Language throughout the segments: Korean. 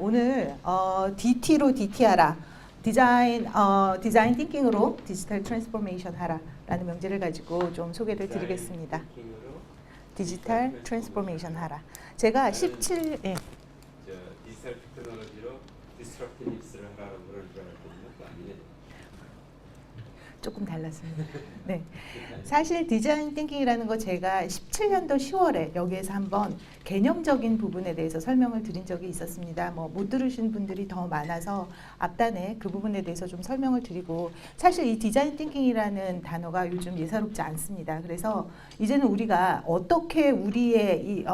오늘 DT로 DT하라, 디자인 띵킹으로 디지털 트랜스포메이션 하라라는 명제를 가지고 좀 소개를 드리겠습니다. 디지털 트랜스포메이션 하라. 제가 17 예. 디지털 테크놀로지로 디스트럭티브스를 하라는 그런 줄 알았거든요. 아니네. 조금 달랐습니다. 네. 사실 디자인 띵킹이라는 거 제가 17년도 10월에 여기에서 한번 개념적인 부분에 대해서 설명을 드린 적이 있었습니다. 뭐 못 들으신 분들이 더 많아서 앞단에 그 부분에 대해서 좀 설명을 드리고, 사실 이 디자인 띵킹이라는 단어가 요즘 예사롭지 않습니다. 그래서 이제는 우리가 어떻게 우리의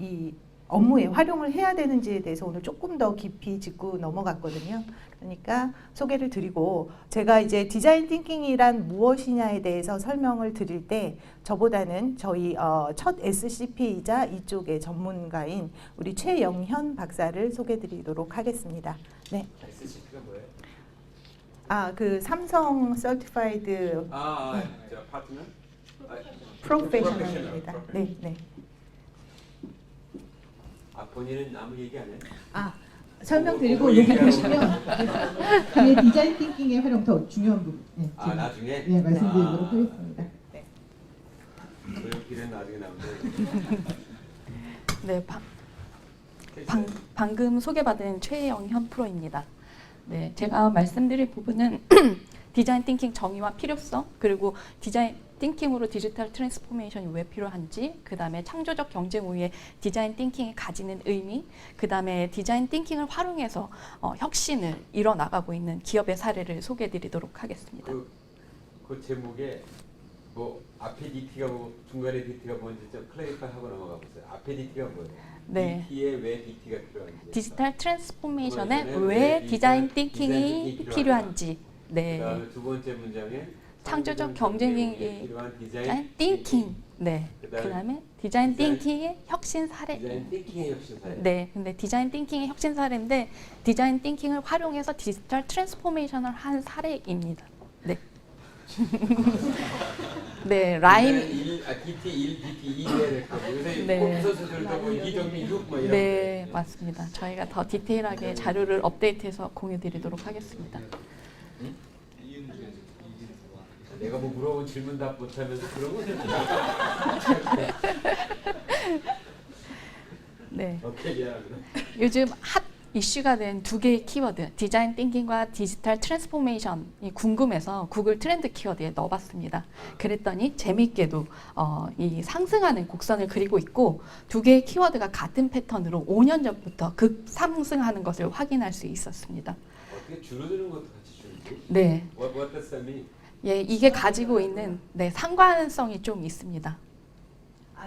이 업무에 활용을 해야 되는지에 대해서 오늘 조금 더 깊이 짚고 넘어갔거든요. 그러니까 소개를 드리고, 제가 이제 디자인 띵킹이란 무엇이냐에 대해서 설명을 드릴 때 저보다는 저희 첫 SCP이자 이쪽의 전문가인 우리 최영현 박사를 소개 드리도록 하겠습니다. 네. SCP가 뭐예요? 그 삼성 서티파이드 저 파트너? 프로페셔널입니다. 네, 네. 본인은 아무 얘기 안 해요? 설명드리고 여기 보시면 뒤에 디자인 띵킹의 활용 더 중요한 부분. 네, 나중에? 네, 말씀드리도록 하겠습니다. 네. 길은 나중에 나오는데. 네, 방금 소개받은 최영현 프로입니다. 네, 제가 말씀드릴 부분은 디자인 띵킹 정의와 필요성, 그리고 디자인 띵킹으로 디지털 트랜스포메이션이 왜 필요한지, 그 다음에 창조적 경쟁 우위에 디자인 띵킹이 가지는 의미, 그 다음에 디자인 띵킹을 활용해서 혁신을 이뤄나가고 있는 기업의 사례를 소개해드리도록 하겠습니다. 그 제목에 뭐 앞에 DT가 뭐 중간에 DT가 뭔지 좀 클래리파이하고 넘어가 보세요. 앞에 DT가 뭐예요? 네. DT에 왜 DT가 필요한지. 디지털 트랜스포메이션에 왜 디자인 띵킹이 필요한지. 네. 그다음에 두 번째 문장에 창조적 경쟁이 필요한 디자인 띵킹. 네. 그다음에 디자인 띵킹의 혁신 사례. 디자인 띵킹의 혁신 사례. 네. 근데 디자인 띵킹의 혁신 사례인데 디자인 띵킹을 활용해서 디지털 트랜스포메이션을 한 사례입니다. 네. 네, 라임. DT 1, DT 2를 요새 네. 컴퓨터들도 뭐 이정미 6 뭐 이런. 네, 맞습니다. 저희가 더 디테일하게 자료를 업데이트해서 공유드리도록 하겠습니다. 내가 뭐 물어본 질문 답 못하면서 그런 거는. 네. 오케이, 미안합니다. 요즘 핫 이슈가 된 두 개의 키워드, 디자인 띵킹과 디지털 트랜스포메이션이 궁금해서 구글 트렌드 키워드에 넣어봤습니다. 그랬더니 재미있게도 이 상승하는 곡선을 그리고 있고, 두 개의 키워드가 같은 패턴으로 5년 전부터 급상승하는 것을 확인할 수 있었습니다. 어떻게 줄어드는 것도 같이 줄지? 네. What does that mean? 예, 이게 가지고 있는 상관성이 좀 있습니다.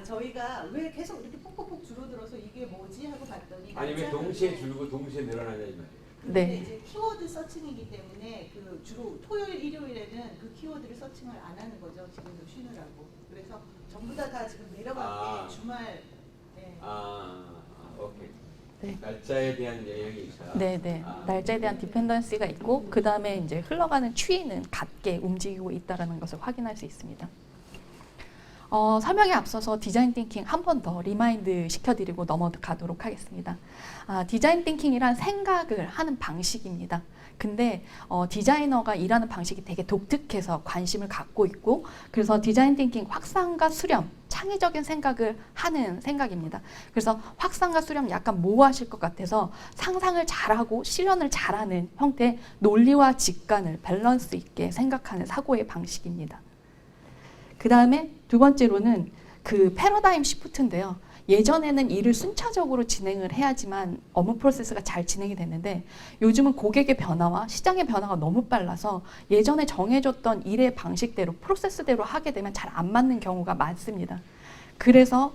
저희가 왜 계속 이렇게 폭폭폭 줄어들어서 이게 뭐지 하고 봤더니, 아니 왜 동시에 줄고 동시에 늘어나냐 이 말이에요. 근데 네. 이제 키워드 서칭이기 때문에 그 주로 토요일 일요일에는 그 키워드를 서칭을 안 하는 거죠. 지금도 쉬느라고. 그래서 전부 다 지금 내려간 게 주말. 네. 오케이. 네. 날짜에 대한 영향이 있다. 네. 날짜에 대한 디펜던시가 있고, 그 다음에 이제 흘러가는 추이는 같게 움직이고 있다는 것을 확인할 수 있습니다. 설명에 앞서서 디자인 띵킹 한 번 더 리마인드 시켜드리고 넘어가도록 하겠습니다. 디자인 띵킹이란 생각을 하는 방식입니다. 근데 디자이너가 일하는 방식이 되게 독특해서 관심을 갖고 있고, 그래서 디자인 띵킹 확산과 수렴, 창의적인 생각을 하는 생각입니다. 그래서 확산과 수렴 약간 모호하실 것 같아서 상상을 잘하고 실현을 잘하는 형태의 논리와 직관을 밸런스 있게 생각하는 사고의 방식입니다. 그 다음에 두 번째로는 그 패러다임 시프트인데요. 예전에는 일을 순차적으로 진행을 해야지만 업무 프로세스가 잘 진행이 됐는데, 요즘은 고객의 변화와 시장의 변화가 너무 빨라서 예전에 정해졌던 일의 방식대로 프로세스대로 하게 되면 잘 안 맞는 경우가 많습니다. 그래서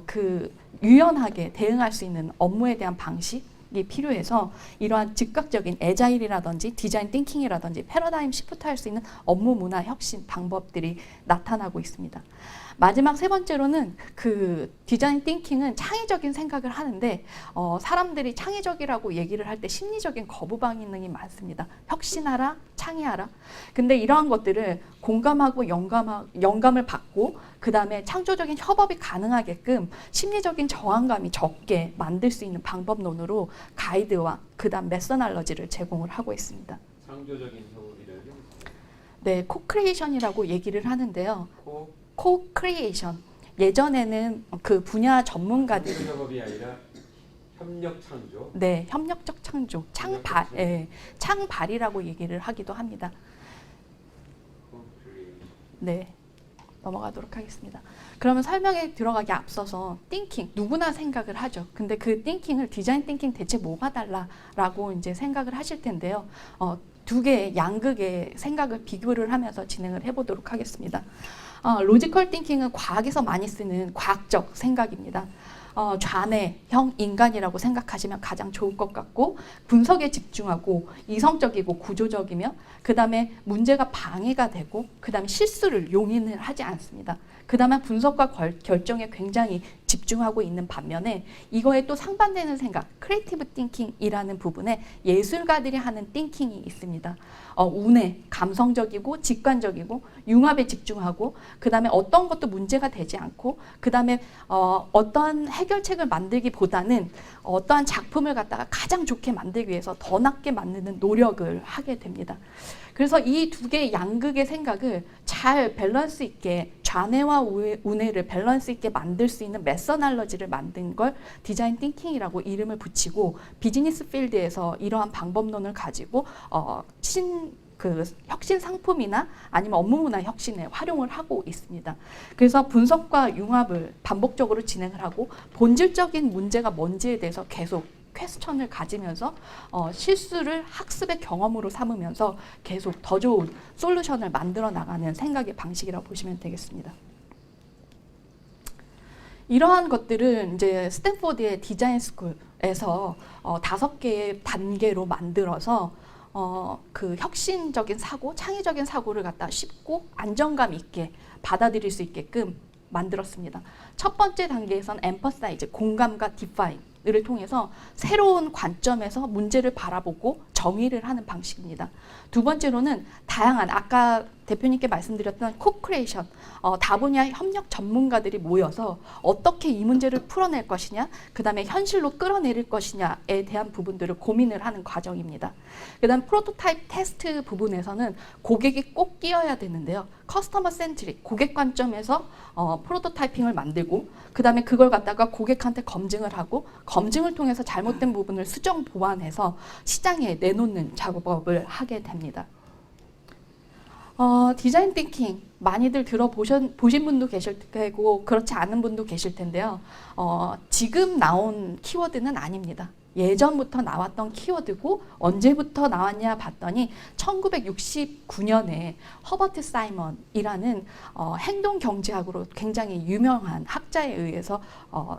그 유연하게 대응할 수 있는 업무에 대한 방식이 필요해서 이러한 즉각적인 애자일이라든지 디자인 띵킹이라든지 패러다임 시프트 할 수 있는 업무 문화 혁신 방법들이 나타나고 있습니다. 마지막 세 번째로는 그 디자인 띵킹은 창의적인 생각을 하는데 사람들이 창의적이라고 얘기를 할 때 심리적인 거부 반응이 많습니다. 혁신하라, 창의하라. 근데 이러한 것들을 공감하고 영감을 받고 그 다음에 창조적인 협업이 가능하게끔 심리적인 저항감이 적게 만들 수 있는 방법론으로 가이드와 그 다음 메서널러지를 제공을 하고 있습니다. 창조적인 협업이라는 게 네, 코크리에이션이라고 얘기를 하는데요. 코 코크리에이션. 예전에는 그 분야 전문가들이 협업이 아니라 협력 창조. 네, 협력적 창조, 창발, 예, 창발이라고 얘기를 하기도 합니다. 네, 넘어가도록 하겠습니다. 그러면 설명에 들어가기 앞서서 띵킹, 누구나 생각을 하죠. 근데 그 띵킹을 디자인 띵킹 대체 뭐가 달라라고 이제 생각을 하실 텐데요. 두 개의 양극의 생각을 비교를 하면서 진행을 해보도록 하겠습니다. 로지컬 띵킹은 과학에서 많이 쓰는 과학적 생각입니다. 좌뇌형 인간이라고 생각하시면 가장 좋을 것 같고, 분석에 집중하고 이성적이고 구조적이며, 그 다음에 문제가 방해가 되고, 그 다음에 실수를 용인을 하지 않습니다. 그 다음에 분석과 결정에 굉장히 집중하고 있는 반면에 이거에 또 상반되는 생각, 크리에이티브 띵킹이라는 부분에 예술가들이 하는 띵킹이 있습니다. 운해, 감성적이고 직관적이고 융합에 집중하고, 그 다음에 어떤 것도 문제가 되지 않고, 그 다음에 어떤 해결책을 만들기보다는 어떠한 작품을 갖다가 가장 좋게 만들기 위해서 더 낫게 만드는 노력을 하게 됩니다. 그래서 이 두 개의 양극의 생각을 잘 밸런스 있게, 좌뇌와 우뇌를 밸런스 있게 만들 수 있는 메서널러지를 만든 걸 디자인 띵킹이라고 이름을 붙이고, 비즈니스 필드에서 이러한 방법론을 가지고 혁신 상품이나 아니면 업무 문화 혁신에 활용을 하고 있습니다. 그래서 분석과 융합을 반복적으로 진행을 하고, 본질적인 문제가 뭔지에 대해서 계속 퀘스천을 가지면서 실수를 학습의 경험으로 삼으면서 계속 더 좋은 솔루션을 만들어 나가는 생각의 방식이라고 보시면 되겠습니다. 이러한 것들은 이제 스탠포드의 디자인 스쿨에서 5개의 단계로 만들어서 그 혁신적인 사고, 창의적인 사고를 갖다 쉽고 안정감 있게 받아들일 수 있게끔 만들었습니다. 첫 번째 단계에서는 emphasize, 공감과 define 를 통해서 새로운 관점에서 문제를 바라보고 정의를 하는 방식입니다. 두 번째로는 다양한, 아까 대표님께 말씀드렸던 코크리에이션, 다분야 협력 전문가들이 모여서 어떻게 이 문제를 풀어낼 것이냐, 그 다음에 현실로 끌어내릴 것이냐에 대한 부분들을 고민을 하는 과정입니다. 그 다음 프로토타입 테스트 부분에서는 고객이 꼭 끼어야 되는데요. 커스터머 센트릭, 고객 관점에서 프로토타이핑을 만들고, 그 다음에 그걸 갖다가 고객한테 검증을 하고, 검증을 통해서 잘못된 부분을 수정 보완해서 시장에 내놓는 작업을 하게 됩니다. 디자인 띵킹 많이들 들어보신 분도 계실 테고 그렇지 않은 분도 계실 텐데요. 지금 나온 키워드는 아닙니다. 예전부터 나왔던 키워드고, 언제부터 나왔냐 봤더니 1969년에 허버트 사이먼이라는 행동경제학으로 굉장히 유명한 학자에 의해서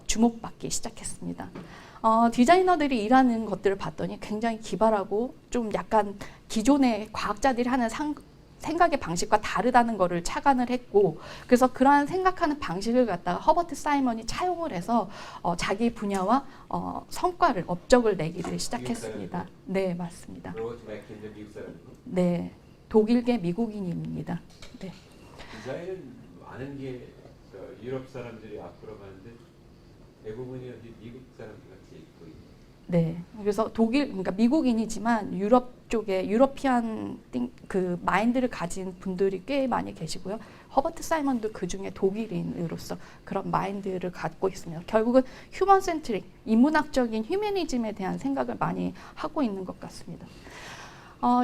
주목받기 시작했습니다. 디자이너들이 일하는 것들을 봤더니 굉장히 기발하고 좀 약간 기존의 과학자들이 하는 생각의 방식과 다르다는 것을 착안을 했고, 그래서 그러한 생각하는 방식을 갖다가 허버트 사이먼이 차용을 해서 자기 분야와 성과를, 업적을 내기를 시작했습니다. 네, 맞습니다. 로버트 맥킨제 미국 사람이고. 네, 독일계 미국인입니다. 네. 디자인은 많은 게 유럽 사람들이 앞으로 가는데 대부분이 어디 미국 사람들 같이 보이죠. 네, 그래서 그러니까 미국인이지만 유럽 쪽에 유러피안 그 마인드를 가진 분들이 꽤 많이 계시고요. 허버트 사이먼도 그 중에 독일인으로서 그런 마인드를 갖고 있습니다. 결국은 휴먼 센트릭, 인문학적인 휴머니즘에 대한 생각을 많이 하고 있는 것 같습니다.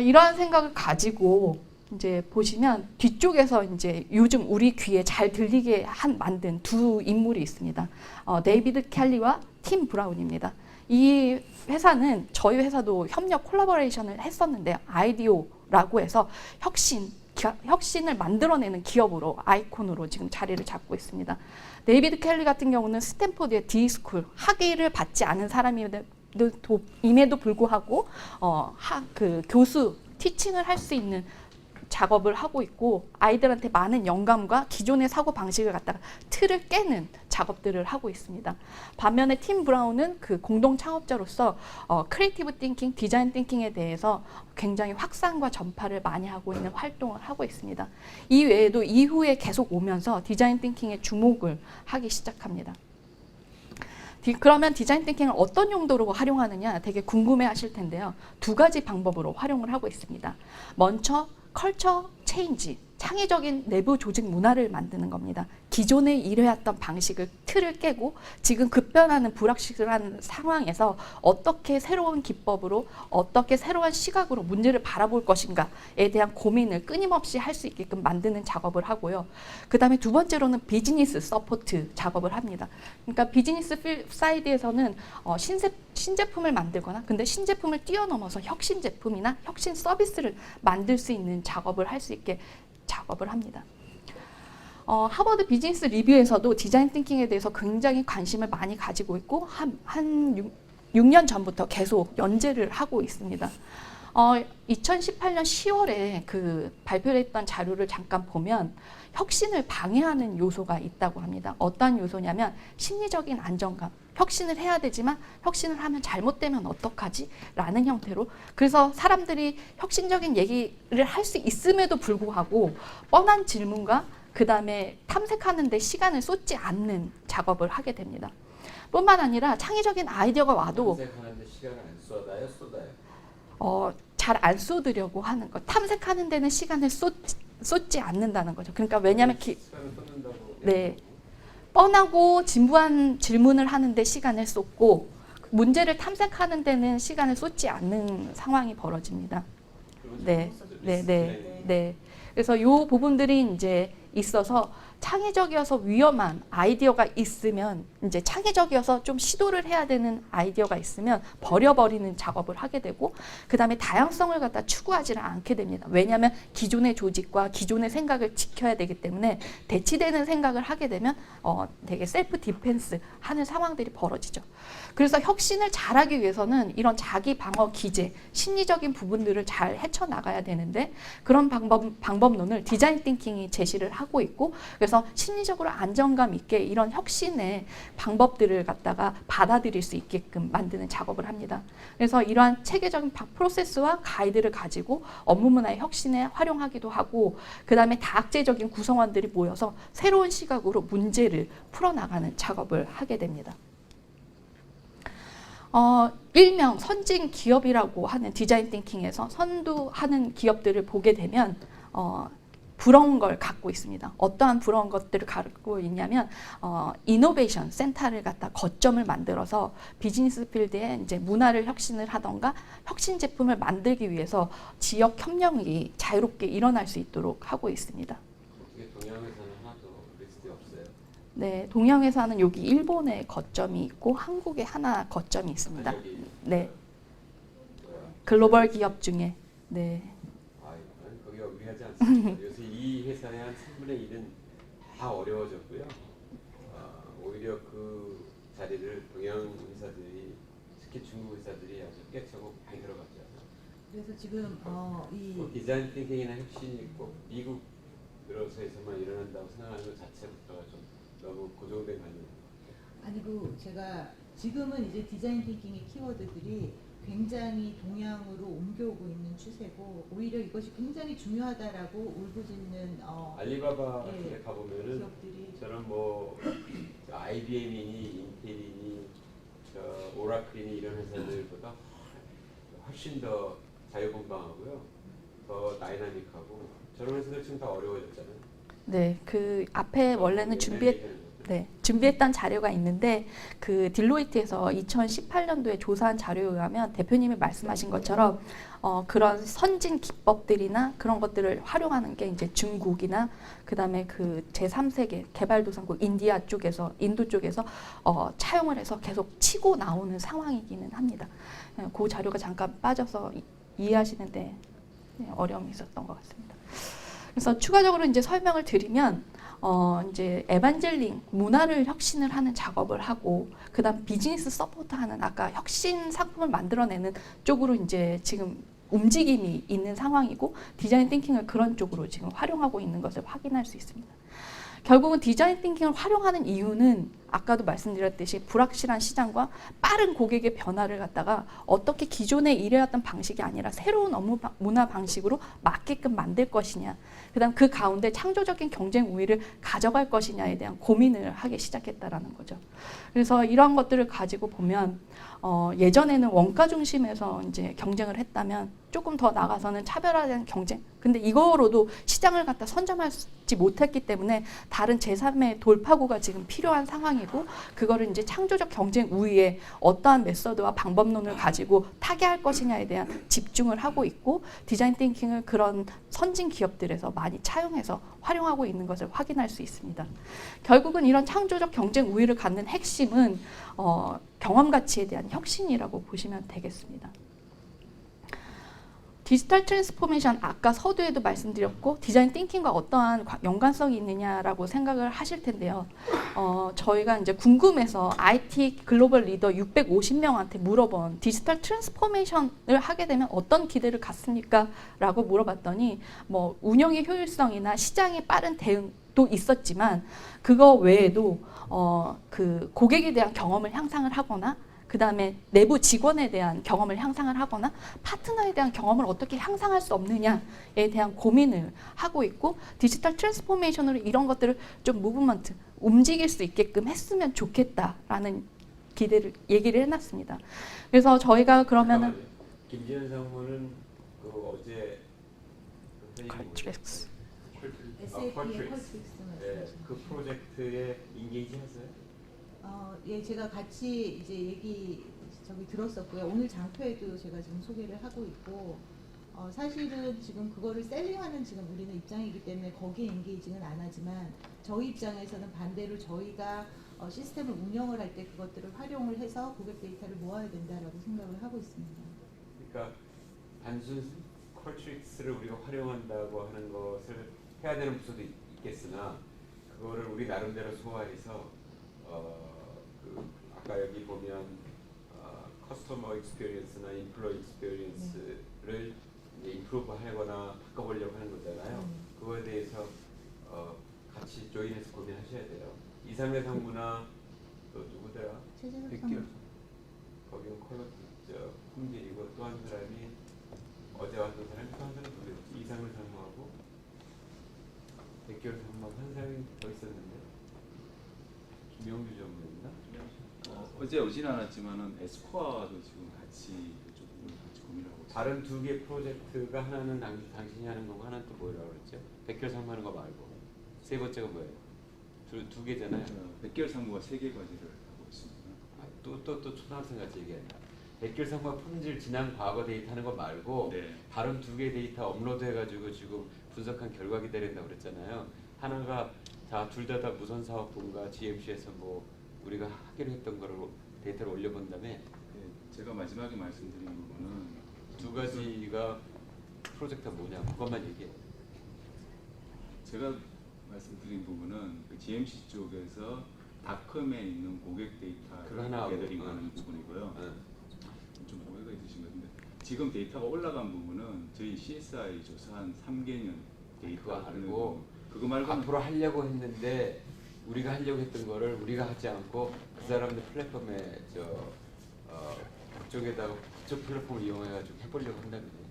이러한 생각을 가지고 이제 보시면 뒤쪽에서 이제 요즘 우리 귀에 잘 들리게 만든 두 인물이 있습니다. 데이비드 켈리와 팀 브라운입니다. 이 회사는 저희 회사도 협력 콜라보레이션을 했었는데요. 아이디오라고 해서 혁신을 만들어내는 기업으로, 아이콘으로 지금 자리를 잡고 있습니다. 데이비드 켈리 같은 경우는 스탠포드의 D스쿨, 학위를 받지 않은 사람임에도 불구하고 그 교수, 티칭을 할 수 있는 작업을 하고 있고 아이들한테 많은 영감과 기존의 사고 방식을 갖다가 틀을 깨는 작업들을 하고 있습니다. 반면에 팀 브라운은 그 공동 창업자로서 크리에이티브 띵킹, 디자인 띵킹에 대해서 굉장히 확산과 전파를 많이 하고 있는 활동을 하고 있습니다. 이 외에도 이후에 계속 오면서 디자인 띵킹에 주목을 하기 시작합니다. 그러면 디자인 띵킹을 어떤 용도로 활용하느냐 되게 궁금해 하실 텐데요. 두 가지 방법으로 활용을 하고 있습니다. 먼저 컬처 체인지, 창의적인 내부 조직 문화를 만드는 겁니다. 기존에 일해왔던 방식을 틀을 깨고 지금 급변하는 불확실한 상황에서 어떻게 새로운 기법으로 어떻게 새로운 시각으로 문제를 바라볼 것인가에 대한 고민을 끊임없이 할 수 있게끔 만드는 작업을 하고요. 그 다음에 두 번째로는 비즈니스 서포트 작업을 합니다. 그러니까 비즈니스 사이드에서는 신제품을 만들거나 근데 신제품을 뛰어넘어서 혁신 제품이나 혁신 서비스를 만들 수 있는 작업을 할 수 있게 작업을 합니다. 하버드 비즈니스 리뷰에서도 디자인 띵킹에 대해서 굉장히 관심을 많이 가지고 있고 한 6년 전부터 계속 연재를 하고 있습니다. 2018년 10월에 그 발표했던 자료를 잠깐 보면 혁신을 방해하는 요소가 있다고 합니다. 어떤 요소냐면 심리적인 안정감. 혁신을 해야 되지만 혁신을 하면 잘못되면 어떡하지? 라는 형태로 그래서 사람들이 혁신적인 얘기를 할 수 있음에도 불구하고 뻔한 질문과 그 다음에 탐색하는 데 시간을 쏟지 않는 작업을 하게 됩니다. 뿐만 아니라 창의적인 아이디어가 와도 탐색하는데 시간을 안 쏟아요? 잘 안 쏟으려고 하는 것. 탐색하는 데는 시간을 쏟지 않는다는 거죠. 그러니까 왜냐하면 시간을 쏟는다고. 네. 뻔하고 진부한 질문을 하는데 시간을 쏟고 문제를 탐색하는 데는 시간을 쏟지 않는 상황이 벌어집니다. 네. 그래서 이 부분들이 이제 있어서 창의적이어서 위험한 아이디어가 있으면 이제 창의적이어서 좀 시도를 해야 되는 아이디어가 있으면 버려버리는 작업을 하게 되고 그 다음에 다양성을 갖다 추구하지는 않게 됩니다. 왜냐하면 기존의 조직과 기존의 생각을 지켜야 되기 때문에 대치되는 생각을 하게 되면 되게 셀프 디펜스 하는 상황들이 벌어지죠. 그래서 혁신을 잘하기 위해서는 이런 자기 방어 기제, 심리적인 부분들을 잘 헤쳐나가야 되는데 그런 방법론을 디자인 띵킹이 제시를 하고 있고 그래서 심리적으로 안정감 있게 이런 혁신의 방법들을 갖다가 받아들일 수 있게끔 만드는 작업을 합니다. 그래서 이러한 체계적인 프로세스와 가이드를 가지고 업무 문화의 혁신에 활용하기도 하고 그 다음에 다학제적인 구성원들이 모여서 새로운 시각으로 문제를 풀어나가는 작업을 하게 됩니다. 일명 선진 기업이라고 하는 디자인 띵킹에서 선두하는 기업들을 보게 되면 부러운 걸 갖고 있습니다. 어떠한 부러운 것들을 갖고 있냐면 이노베이션 센터를 갖다 거점을 만들어서 비즈니스 필드에 이제 문화를 혁신을 하던가 혁신 제품을 만들기 위해서 지역 협력이 자유롭게 일어날 수 있도록 하고 있습니다. 어떻게 동양에서는 하나도 리스트에 없어요? 네, 동양에서는 여기 일본에 거점이 있고 한국에 하나 거점이 있습니다. 여기 네, 뭐야? 글로벌 기업 중에 네. 아니, 거기가 유리하지 않습니다. 요새 이 회사의 한 3분의 1은 다 어려워졌고요. 오히려 그 자리를 동양 회사들이 특히 중국 회사들이 아주 깨차고 많이 들어갔죠. 그래서 지금 뭐 디자인 띵킹이나 혁신이 꼭 미국 들어서에서만 일어난다고 생각하는 것 자체부터가 좀 너무 고정된 관념입니다. 아니고 제가 지금은 이제 디자인 띵킹의 키워드들이 굉장히 동양으로 옮겨오고 있는 추세고 오히려 이것이 굉장히 중요하다라고 울부짖는 알리바바 예, 같은 데 가보면은 기업들이 저는 뭐 IBM이니 인텔이니 오라클이니 이런 회사들보다 훨씬 더 자유분방하고요. 더 다이나믹하고 저런 회사들 지금 다 어려워졌잖아요. 네, 그 앞에 원래는 준비했던 자료가 있는데 그 딜로이트에서 2018년도에 조사한 자료에 의하면 대표님이 말씀하신 것처럼 그런 선진 기법들이나 그런 것들을 활용하는 게 이제 중국이나 그다음에 그 제3세계 개발도상국 인도 쪽에서 차용을 해서 계속 치고 나오는 상황이기는 합니다. 그 자료가 잠깐 빠져서 이해하시는데 어려움이 있었던 것 같습니다. 그래서 추가적으로 이제 설명을 드리면 이제 에반젤링 문화를 혁신을 하는 작업을 하고 그다음 비즈니스 서포트하는 아까 혁신 상품을 만들어내는 쪽으로 이제 지금 움직임이 있는 상황이고 디자인 띵킹을 그런 쪽으로 지금 활용하고 있는 것을 확인할 수 있습니다. 결국은 디자인 띵킹을 활용하는 이유는 아까도 말씀드렸듯이 불확실한 시장과 빠른 고객의 변화를 갖다가 어떻게 기존에 일해왔던 방식이 아니라 새로운 업무 문화 방식으로 맞게끔 만들 것이냐, 그다음 그 가운데 창조적인 경쟁 우위를 가져갈 것이냐에 대한 고민을 하기 시작했다라는 거죠. 그래서 이러한 것들을 가지고 보면 예전에는 원가 중심에서 이제 경쟁을 했다면 조금 더 나가서는 차별화된 경쟁. 근데 이거로도 시장을 갖다 선점하지 못했기 때문에 다른 제3의 돌파구가 지금 필요한 상황이고, 그거를 이제 창조적 경쟁 우위에 어떠한 메서드와 방법론을 가지고 타개할 것이냐에 대한 집중을 하고 있고, 디자인 띵킹을 그런 선진 기업들에서 많이 차용해서 활용하고 있는 것을 확인할 수 있습니다. 결국은 이런 창조적 경쟁 우위를 갖는 핵심은 경험 가치에 대한 혁신이라고 보시면 되겠습니다. 디지털 트랜스포메이션, 아까 서두에도 말씀드렸고 디자인 띵킹과 어떠한 연관성이 있느냐라고 생각을 하실 텐데요. 저희가 이제 궁금해서 IT 글로벌 리더 650명한테 물어본 디지털 트랜스포메이션을 하게 되면 어떤 기대를 갖습니까? 라고 물어봤더니 뭐 운영의 효율성이나 시장의 빠른 대응도 있었지만 그거 외에도 그 고객에 대한 경험을 향상을 하거나, 그 다음에 내부 직원에 대한 경험을 향상을 하거나 파트너에 대한 경험을 어떻게 향상할 수 없느냐에 대한 고민을 하고 있고, 디지털 트랜스포메이션으로 이런 것들을 좀 무브먼트, 움직일 수 있게끔 했으면 좋겠다라는 얘기를 해놨습니다. 그래서 저희가 그러면은 김지현 상무는 그 어제 컬트렉스. 그 프로젝트에 인게이지 했어요? 예, 제가 같이 이제 들었었고요. 오늘 장표에도 제가 지금 소개를 하고 있고, 사실은 지금 그거를 셀링하는 지금 우리는 입장이기 때문에 거기에 인게이징은 안 하지만, 저희 입장에서는 반대로 저희가 시스템을 운영을 할 때 그것들을 활용을 해서 고객 데이터를 모아야 된다라고 생각을 하고 있습니다. 그러니까 단순 컬트릭스를 우리가 활용한다고 하는 것을 해야 되는 부서도 있겠으나, 그거를 우리 나름대로 소화해서 아까 여기 보면 커스터머 익스피리언스나 인플로이 익스피리언스를 임프루브 하거나 바꿔보려고 하는 거잖아요. 그거에 대해서 같이 조인해서 고민하셔야 돼요. 이상래 상무나 또 누구더라? 백기현. 거기는 홍길이고 또 한 사람이 어제 왔던 사람이 또 한 사람이 누구였지? 이상래 상무하고 백기현 상무하고 한 사람이 더 있었는데 김영규 전무였나? 어제 오진 않았지만은 에스코아도 지금 같이 그쪽 부분을 같이 고민하고 있어요. 다른 두 개 프로젝트가 하나는 당신이 하는 거고 하나는 또 뭐라고 그랬죠? 백결 상무하는 거 말고 세 번째가 뭐예요? 두 개잖아요. 백개월 상무가 3개 과제를 하고 있습니다. 또 초등학생 같이 얘기한다. 백결 상무가 품질 지난 과거 데이터 하는 거 말고 네. 다른 두 개 데이터 업로드 해가지고 지금 분석한 결과 기다린다고 그랬잖아요. 하나가 둘 다 무선 사업부인가 GMC에서 뭐 우리가 하기로 했던 거를 데이터를 올려본 다음에 네, 제가 마지막에 말씀드린 부분은 두 가지가 프로젝트가 뭐냐 그것만 얘기해. 제가 말씀드린 부분은 그 GMC 쪽에서 닷컴에 있는 고객 그거 하나 데이터를 게더링 하고, 하는 부분이고요. 응. 좀 오해가 있으신 것 같은데 지금 데이터가 올라간 부분은 저희 CSI 조사한 3개년 데이터 그거 알고 그거 말고는 앞으로 하려고 했는데 우리가 하려고 했던 거를 우리가 하지 않고 그 사람들 플랫폼에 그쪽에다가 그쪽 플랫폼을 이용해가지고 해보려고 한다는 거예요.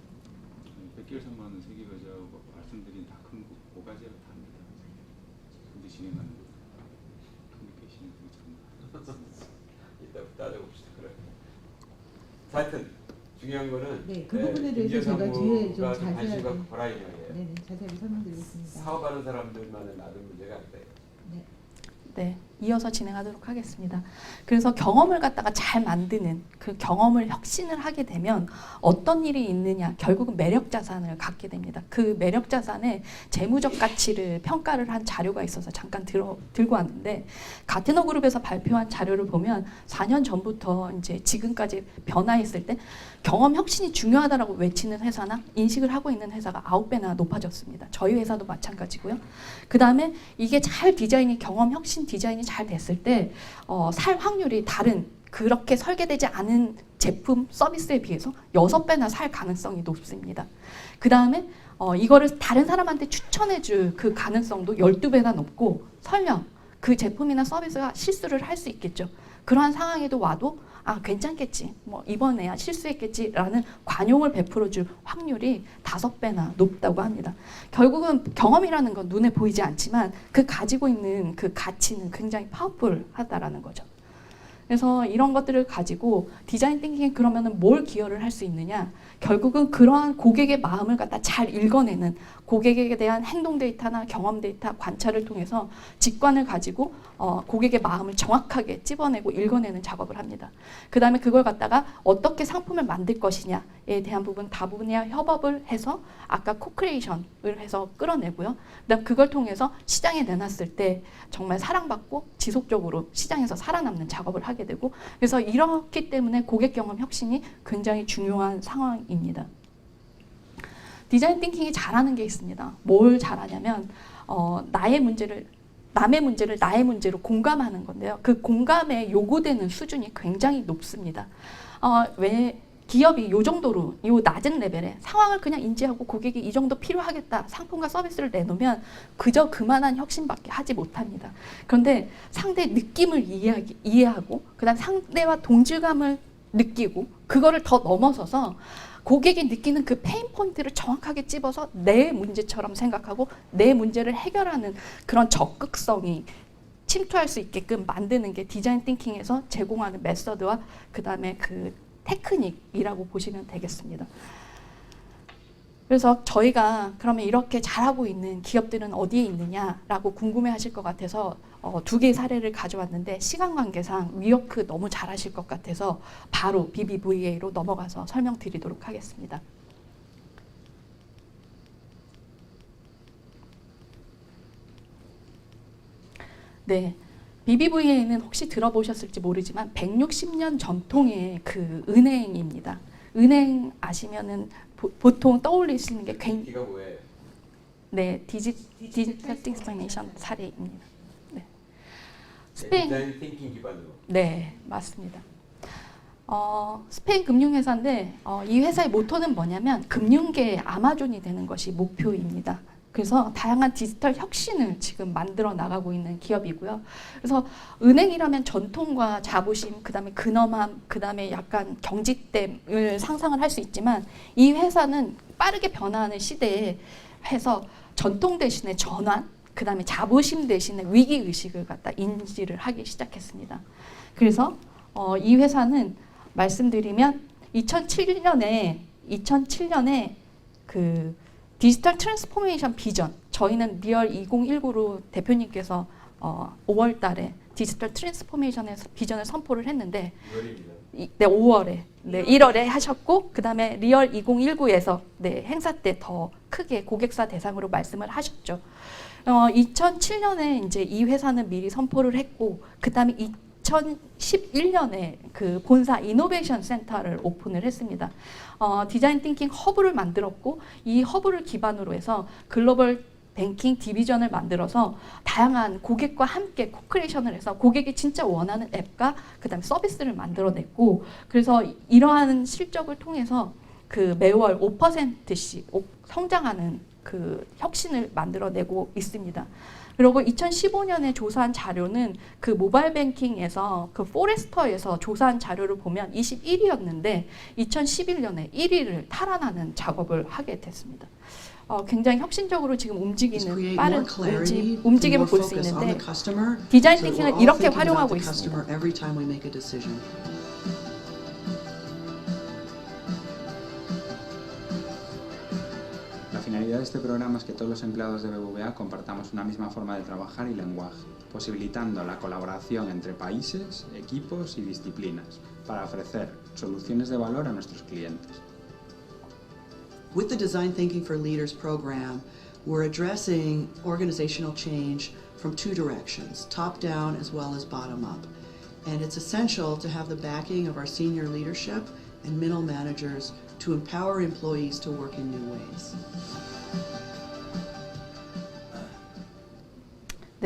100개월 3만 원 3개 과제하고 말씀드린 다큰 고가제가 답니다. 근데 진행하는 거 커뮤니케이션이 참 이따 따져봅시다. 그래. 자, 하여튼 중요한 거는 네, 그 부분에 대해서 제가 뒤에 좀 자세하게 관심 갖고 보라 이 말이에요. 네, 자세하게 설명드리겠습니다. 사업하는 사람들만은 놔둔 문제가 아니다. 네, 이어서 진행하도록 하겠습니다. 그래서 경험을 갖다가 잘 만드는 그 경험을 혁신을 하게 되면 어떤 일이 있느냐, 결국은 매력 자산을 갖게 됩니다. 그 매력 자산의 재무적 가치를 평가를 한 자료가 있어서 잠깐 들고 왔는데, 가트너 그룹에서 발표한 자료를 보면 4년 전부터 이제 지금까지 변화했을 때 경험 혁신이 중요하다라고 외치는 회사나 인식을 하고 있는 회사가 9배나 높아졌습니다. 저희 회사도 마찬가지고요. 그 다음에 이게 잘 디자인이, 경험 혁신 디자인이 잘 됐을 때 살 확률이 다른 그렇게 설계되지 않은 제품 서비스에 비해서 6배나 살 가능성이 높습니다. 그 다음에 이거를 다른 사람한테 추천해 줄 그 가능성도 12배나 높고 설령 그 제품이나 서비스가 실수를 할 수 있겠죠. 그러한 상황에도 와도 아 괜찮겠지, 뭐 이번에야 실수했겠지라는 관용을 베풀어줄 확률이 5배나 높다고 합니다. 결국은 경험이라는 건 눈에 보이지 않지만 그 가지고 있는 그 가치는 굉장히 파워풀하다라는 거죠. 그래서 이런 것들을 가지고 디자인 띵킹에 그러면은 뭘 기여를 할 수 있느냐? 결국은 그러한 고객의 마음을 갖다 잘 읽어내는 고객에 대한 행동 데이터나 경험 데이터 관찰을 통해서 직관을 가지고 고객의 마음을 정확하게 찝어내고 읽어내는 작업을 합니다. 그 다음에 그걸 갖다가 어떻게 상품을 만들 것이냐에 대한 부분 다분히와 협업을 해서 아까 코크리에이션을 해서 끌어내고요. 그다음 그걸 통해서 시장에 내놨을 때 정말 사랑받고 지속적으로 시장에서 살아남는 작업을 하게 되고 그래서 이렇기 때문에 고객 경험 혁신이 굉장히 중요한 상황입니다. 디자인 띵킹이 잘하는 게 있습니다. 뭘 잘하냐면 남의 문제를 나의 문제로 공감하는 건데요. 그 공감에 요구되는 수준이 굉장히 높습니다. 왜 기업이 요 정도로 요 낮은 레벨의 상황을 그냥 인지하고 고객이 이 정도 필요하겠다 상품과 서비스를 내놓으면 그저 그만한 혁신밖에 하지 못합니다. 그런데 상대의 느낌을 이해하고 그다음 상대와 동질감을 느끼고 그거를 더 넘어서서 고객이 느끼는 그 페인 포인트를 정확하게 찝어서 내 문제처럼 생각하고 내 문제를 해결하는 그런 적극성이 침투할 수 있게끔 만드는 게 디자인 띵킹에서 제공하는 메서드와 그 다음에 그 테크닉이라고 보시면 되겠습니다. 그래서 저희가 그러면 이렇게 잘하고 있는 기업들은 어디에 있느냐라고 궁금해하실 것 같아서 2개의 사례를 가져왔는데 시간 관계상 위워크 너무 잘하실 것 같아서 바로 BBVA로 넘어가서 설명드리도록 하겠습니다. 네, BBVA는 혹시 들어보셨을지 모르지만 160년 전통의 그 은행입니다. 은행 아시면은 보통 떠올리시는 게 이가 뭐예요? 네, 디지털 트랜스포메이션 사례입니다. 네. 스페인 디자인 띵킹 기반으로. 네, 맞습니다. 스페인 금융회사인데 이 회사의 모토는 뭐냐면 금융계의 아마존이 되는 것이 목표입니다. 그래서 다양한 디지털 혁신을 지금 만들어 나가고 있는 기업이고요. 그래서 은행이라면 전통과 자부심, 그다음에 근엄함, 그다음에 약간 경직됨을 상상을 할 수 있지만 이 회사는 빠르게 변화하는 시대에 해서 전통 대신에 전환, 그다음에 자부심 대신에 위기 의식을 갖다 인지를 하기 시작했습니다. 그래서 이 회사는 말씀드리면 2007년에 그 디지털 트랜스포메이션 비전, 저희는 리얼 2019로 대표님께서 5월 달에 디지털 트랜스포메이션의 비전을 선포를 했는데 2월입니다. 네, 5월에, 네, 1월에 하셨고 그 다음에 리얼 2019에서 네, 행사 때 더 크게 고객사 대상으로 말씀을 하셨죠. 2007년에 이제 이 회사는 미리 선포를 했고 그 다음에 2011년에 그 본사 이노베이션 센터를 오픈을 했습니다. 디자인 띵킹 허브를 만들었고 이 허브를 기반으로 해서 글로벌 뱅킹 디비전을 만들어서 다양한 고객과 함께 코크리에이션을 해서 고객이 진짜 원하는 앱과 그다음에 서비스를 만들어냈고 그래서 이러한 실적을 통해서 그 매월 5%씩 성장하는 그 혁신을 만들어내고 있습니다. 그리고 2015년에 조사한 자료는 그 모바일 뱅킹에서 그 포레스터에서 조사한 자료를 보면 21위였는데 2011년에 1위를 탈환하는 작업을 하게 됐습니다. 굉장히 혁신적으로 지금 움직이는 빠른 움직임을 볼 수 있는데 디자인 띵킹을 이렇게 활용하고 있습니다. La finalidad de este programa es que todos los empleados de BBVA compartamos una misma forma de trabajar y lenguaje, posibilitando la colaboración entre países, equipos y disciplinas para ofrecer soluciones de valor a nuestros clientes. With the Design Thinking for Leaders program, we're addressing organizational change from two directions, top-down as well as bottom-up. And it's essential to have the backing of our senior leadership and middle managers to empower employees to work in new ways.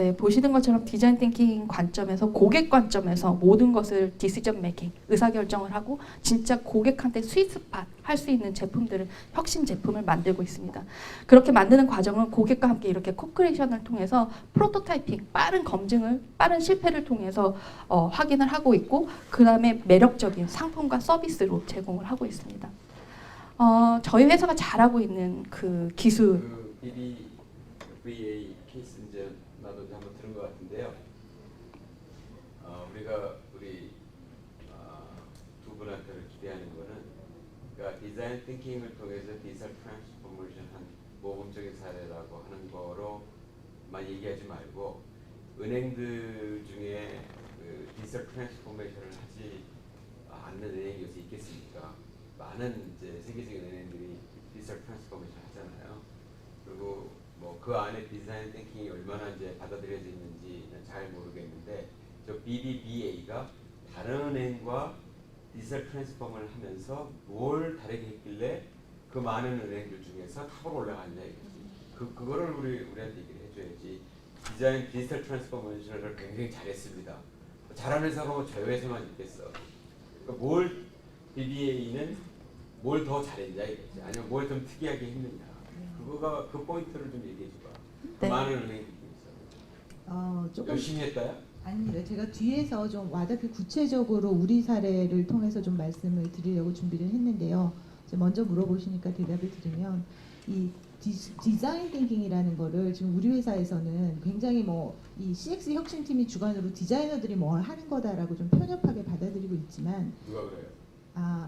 네, 보시는 것처럼 디자인 띵킹 관점에서 고객 관점에서 모든 것을 디시전 메이킹, 의사결정을 하고 진짜 고객한테 스윗스팟 할 수 있는 제품들을 혁신 제품을 만들고 있습니다. 그렇게 만드는 과정은 고객과 함께 이렇게 코크리에이션을 통해서 프로토타이핑, 빠른 검증을, 빠른 실패를 통해서 확인을 하고 있고 그 다음에 매력적인 상품과 서비스로 제공을 하고 있습니다. 저희 회사가 잘하고 있는 그 기술 그 BBVA 케이스 이제 나도 이제 한번 들은 것 같은데요. 우리 두 분한테 기대하는 거는 그러니까 디자인 띵킹을 통해서 디지털 트랜스포메이션 한 모범적인 사례라고 하는 거로만 얘기하지 말고 은행들 중에 그 디지털 트랜스포메이션을 하지 않는 은행이 요새 있겠습니까? 많은 이제 세계적인 은행들이 디지털 트랜스포메이션 하잖아요. 그리고 뭐 그 안에 디자인 띵킹이 얼마나 이제 받아들여져 있는지는 잘 모르겠는데 저 BBVA가 다른 은행과 디지털 트랜스포머를 하면서 뭘 다르게 했길래 그 많은 은행들 중에서 탑으로 올라갔냐 이거지. 그거를 우리한테 얘기를 해줘야지. 디지털 트랜스포메이션을 굉장히 잘했습니다. 잘하는 회사가 뭐 저희 회사만 있겠어. 그러니까 뭘 BBA는 뭘 더 잘했냐 이거지. 아니면 뭘 좀 특이하게 했느냐. 그거가 그 포인트를 좀 얘기해 줘봐. 그 네. 많은 은행들이 있어. 조금 열심히 했다야? 아닙니다. 제가 뒤에서 좀 와닿게 구체적으로 우리 사례를 통해서 좀 말씀을 드리려고 준비를 했는데요. 이제 먼저 물어보시니까 대답을 드리면 이 디자인 띵킹이라는 거를 지금 우리 회사에서는 굉장히 뭐 이 CX 혁신팀이 주관으로 디자이너들이 뭘 하는 거다라고 좀 편협하게 받아들이고 있지만 누가 그래요?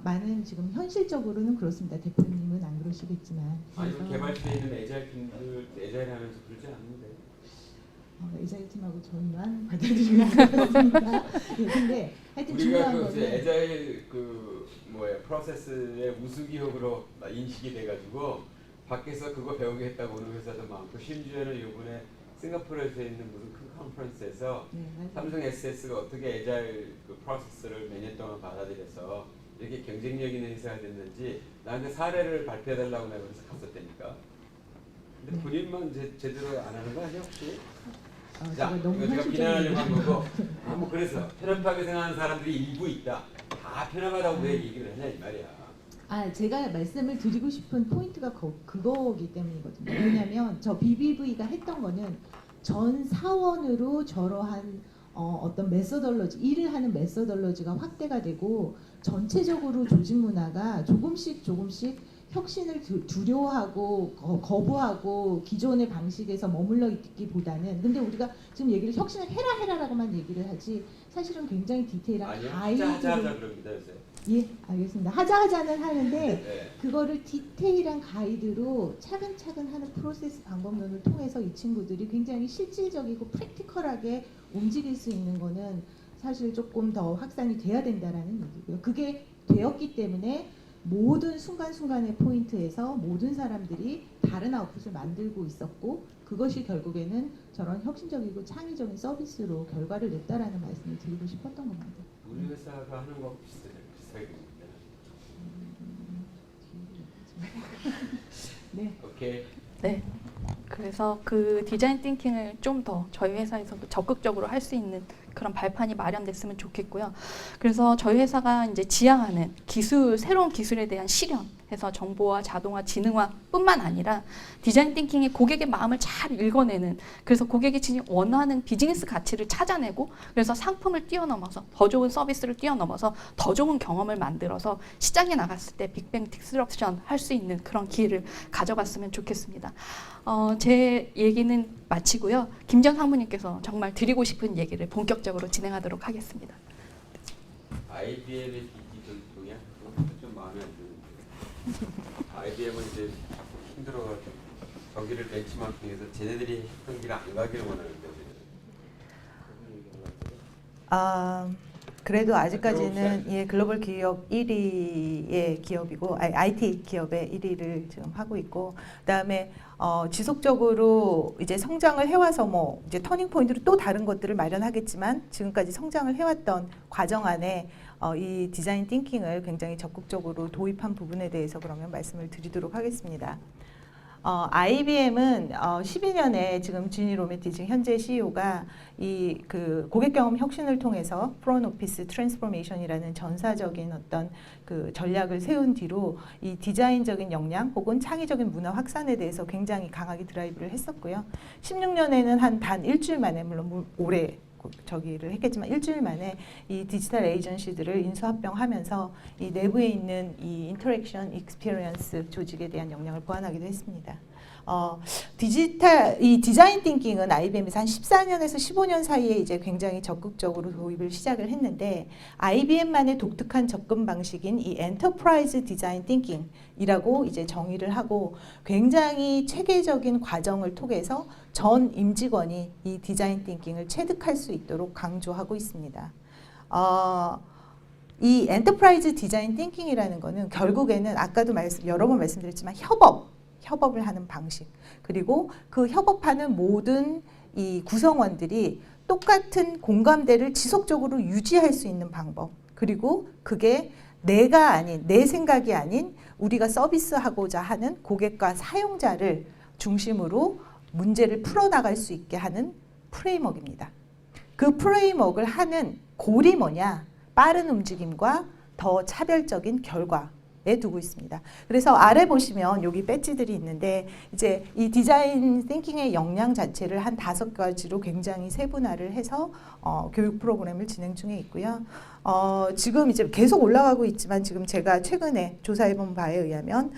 많은 지금 현실적으로는 그렇습니다. 대표님은 안 그러시겠지만 아니면 개발실에 있는 애자일 팀들 애자일 하면서 그러지 않는데. 에자일 팀하고 저희만 받아들이고 있는 것 같습니다. 예, 근데 하여튼 우리가 중요한 그 거는 애자일 프로세스의 우수기업으로 인식이 돼가지고 밖에서 그거 배우게 했다고 오는 회사도 많고 심지어는 이번에 싱가포르에서 있는 무슨 큰 컨퍼런스에서 네, 맞아요. 삼성 SS가 어떻게 애자일 그 프로세스를 몇 년 동안 받아들여서 이렇게 경쟁력 있는 회사가 됐는지 나한테 사례를 발표해달라고 내가 그래서 갔었다니까. 근데 네. 본인만 제대로 안 하는 거 아니야 혹시? 제가 자, 너무 이거 제가 비난하려고 한 현실적인 거고 뭐 그래서 편협하게 생각하는 사람들이 일부 있다. 다 편협하다고 왜 얘기를 했냐 이 말이야. 제가 말씀을 드리고 싶은 포인트가 그거기 때문이거든요. 왜냐하면 저 BBV가 했던 거는 전 사원으로 저러한 어떤 메소덜러지, 일을 하는 메소덜러지가 확대가 되고 전체적으로 조직 문화가 조금씩 혁신을 두려워하고 거부하고 기존의 방식에서 머물러 있기보다는 근데 우리가 지금 얘기를 혁신을 해라라고만 얘기를 하지 사실은 굉장히 디테일한 아니요. 가이드를 하자 그럽니다 요새. 예, 알겠습니다. 하자는 하는데 네. 그거를 디테일한 가이드로 차근차근 하는 프로세스 방법론을 통해서 이 친구들이 굉장히 실질적이고 프랙티컬하게 움직일 수 있는 거는 사실 조금 더 확산이 돼야 된다라는 얘기고요. 그게 되었기 때문에 모든 순간순간의 포인트에서 모든 사람들이 다른 아웃풋을 만들고 있었고 그것이 결국에는 저런 혁신적이고 창의적인 서비스로 결과를 냈다라는 말씀을 드리고 싶었던 겁니다. 우리 회사가 하는 거 비슷하게 됩니다. 네. 오케이. 네. 그래서 그 디자인 띵킹을 좀 더 저희 회사에서도 적극적으로 할 수 있는 그런 발판이 마련됐으면 좋겠고요. 그래서 저희 회사가 이제 지향하는 새로운 기술에 대한 실현해서 정보화, 자동화, 지능화뿐만 아니라 디자인 띵킹이 고객의 마음을 잘 읽어내는 그래서 고객이 진짜 원하는 비즈니스 가치를 찾아내고 그래서 상품을 뛰어넘어서 더 좋은 서비스를 뛰어넘어서 더 좋은 경험을 만들어서 시장에 나갔을 때 빅뱅 디스럽션 할 수 있는 그런 기회를 가져갔으면 좋겠습니다. 제 얘기는 마치고요. 김정 상무님께서 정말 드리고 싶은 얘기를 본격적으로 진행하도록 하겠습니다. IBM의 BT 전통이야? 그건 좀 마음에 안 드는데. IBM은 이제 힘들어가지고 저기를 벤치마킹해서 쟤네들이 했던 길을 안 가기를 원하는데. 그래도 아직까지는 들어봅시다. 예, 글로벌 기업 1위의 기업이고 IT 기업의 1위를 지금 하고 있고 그다음에 지속적으로 이제 성장을 해와서 뭐 이제 터닝 포인트로 또 다른 것들을 마련하겠지만 지금까지 성장을 해왔던 과정 안에 이 디자인 띵킹을 굉장히 적극적으로 도입한 부분에 대해서 그러면 말씀을 드리도록 하겠습니다. IBM은 12년에 지금 지니 로메티 지금 현재 CEO가 이 그 고객 경험 혁신을 통해서 프론트 오피스 트랜스포메이션이라는 전사적인 어떤 그 전략을 세운 뒤로 이 디자인적인 역량 혹은 창의적인 문화 확산에 대해서 굉장히 강하게 드라이브를 했었고요. 16년에는 단 일주일 만에, 물론 올해 저기를 했겠지만 일주일 만에 이 디지털 에이전시들을 인수합병하면서 이 내부에 있는 이 인터랙션 익스피리언스 조직에 대한 역량을 보완하기도 했습니다. 이 디자인 띵킹은 IBM에서 한 14년에서 15년 사이에 이제 굉장히 적극적으로 도입을 시작을 했는데, IBM만의 독특한 접근 방식인 이 엔터프라이즈 디자인 띵킹이라고 이제 정의를 하고, 굉장히 체계적인 과정을 통해서 전 임직원이 이 디자인 띵킹을 체득할 수 있도록 강조하고 있습니다. 이 엔터프라이즈 디자인 띵킹이라는 거는 결국에는 아까도 여러 번 말씀드렸지만 협업을 하는 방식, 그리고 그 협업하는 모든 이 구성원들이 똑같은 공감대를 지속적으로 유지할 수 있는 방법, 그리고 그게 내가 아닌, 내 생각이 아닌 우리가 서비스하고자 하는 고객과 사용자를 중심으로 문제를 풀어나갈 수 있게 하는 프레임워크입니다. 그 프레임워크를 하는 골이 뭐냐? 빠른 움직임과 더 차별적인 결과에 두고 있습니다. 그래서 아래 보시면 여기 배지들이 있는데, 이제 이 디자인 띵킹의 역량 자체를 한 5가지로 굉장히 세분화를 해서 교육 프로그램을 진행 중에 있고요. 지금 이제 계속 올라가고 있지만, 지금 제가 최근에 조사해본 바에 의하면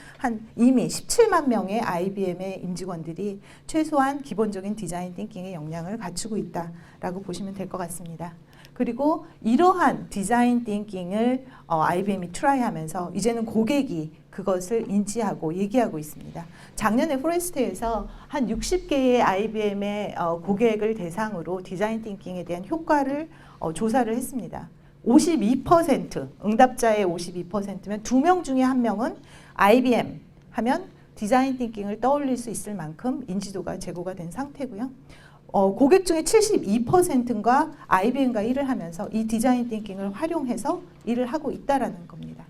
이미 17만 명의 IBM의 임직원들이 최소한 기본적인 디자인 띵킹의 역량을 갖추고 있다라고 보시면 될 것 같습니다. 그리고 이러한 디자인 띵킹을 IBM이 트라이하면서 이제는 고객이 그것을 인지하고 얘기하고 있습니다. 작년에 포레스트에서 한 60개의 IBM의 고객을 대상으로 디자인 띵킹에 대한 효과를 조사를 했습니다. 52%, 응답자의 52%면 2명 중에 1명은 IBM 하면 디자인 띵킹을 떠올릴 수 있을 만큼 인지도가 제고가 된 상태고요. 고객 중에 72%가 IBM과 일을 하면서 이 디자인 띵킹을 활용해서 일을 하고 있다라는 겁니다.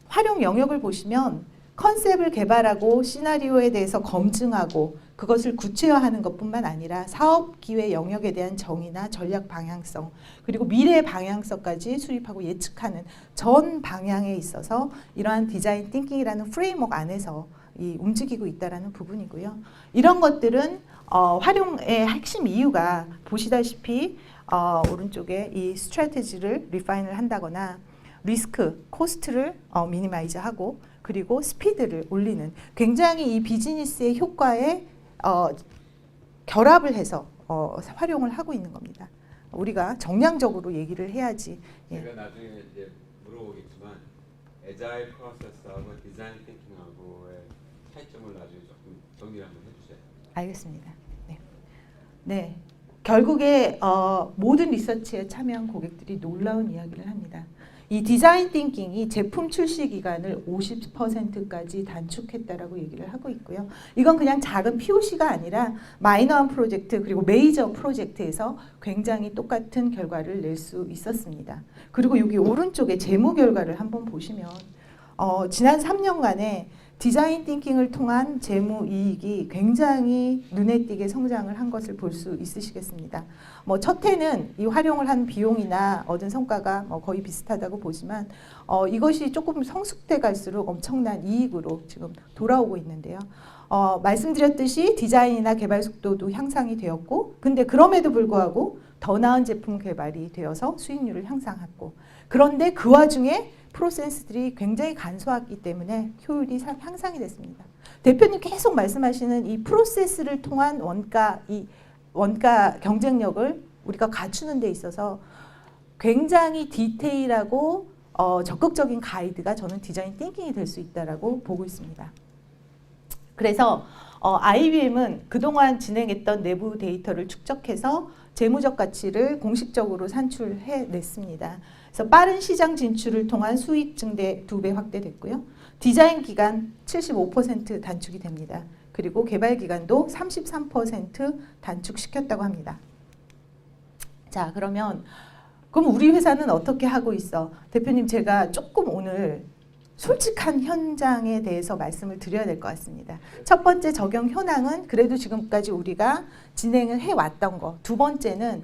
활용 영역을 보시면 컨셉을 개발하고 시나리오에 대해서 검증하고 그것을 구체화하는 것뿐만 아니라 사업 기회 영역에 대한 정의나 전략 방향성, 그리고 미래 방향성까지 수립하고 예측하는 전 방향에 있어서 이러한 디자인 띵킹이라는 프레임워크 안에서 움직이고 있다라는 부분이고요. 이런 것들은 활용의 핵심 이유가 보시다시피 오른쪽에 이 스트래티지를 리파인을 한다거나 리스크, 코스트를 미니마이즈하고, 그리고 스피드를 올리는, 굉장히 이 비즈니스의 효과에 결합을 해서 활용을 하고 있는 겁니다. 우리가 정량적으로 얘기를 해야지. 제가 나중에 이제 물어보겠지만 에자일 프로세스하고 디자인 띵킹하고의 차이점을 나중에 조금 정리를 한번 해주세요. 알겠습니다. 네. 결국에 모든 리서치에 참여한 고객들이 놀라운 이야기를 합니다. 이 디자인 띵킹이 제품 출시 기간을 50%까지 단축했다라고 얘기를 하고 있고요. 이건 그냥 작은 POC가 아니라 마이너한 프로젝트 그리고 메이저 프로젝트에서 굉장히 똑같은 결과를 낼 수 있었습니다. 그리고 여기 오른쪽에 재무 결과를 한번 보시면 지난 3년간에 디자인 띵킹을 통한 재무 이익이 굉장히 눈에 띄게 성장을 한 것을 볼 수 있으시겠습니다. 첫 해는 이 활용을 한 비용이나 얻은 성과가 거의 비슷하다고 보지만 이것이 조금 성숙돼 갈수록 엄청난 이익으로 지금 돌아오고 있는데요. 말씀드렸듯이 디자인이나 개발 속도도 향상이 되었고, 근데 그럼에도 불구하고 더 나은 제품 개발이 되어서 수익률을 향상했고, 그런데 그 와중에 프로세스들이 굉장히 간소하기 때문에 효율이 향상이 됐습니다. 대표님 계속 말씀하시는 이 프로세스를 통한 원가 경쟁력을 우리가 갖추는 데 있어서 굉장히 디테일하고 적극적인 가이드가 저는 디자인 띵킹이 될 수 있다라고 보고 있습니다. 그래서 IBM은 그동안 진행했던 내부 데이터를 축적해서 재무적 가치를 공식적으로 산출해냈습니다. 그래서 빠른 시장 진출을 통한 수익 증대 2배 확대됐고요. 디자인 기간 75% 단축이 됩니다. 그리고 개발 기간도 33% 단축시켰다고 합니다. 자, 그럼 우리 회사는 어떻게 하고 있어? 대표님, 제가 조금 오늘 솔직한 현장에 대해서 말씀을 드려야 될 것 같습니다. 첫 번째 적용 현황은 그래도 지금까지 우리가 진행을 해왔던 거. 두 번째는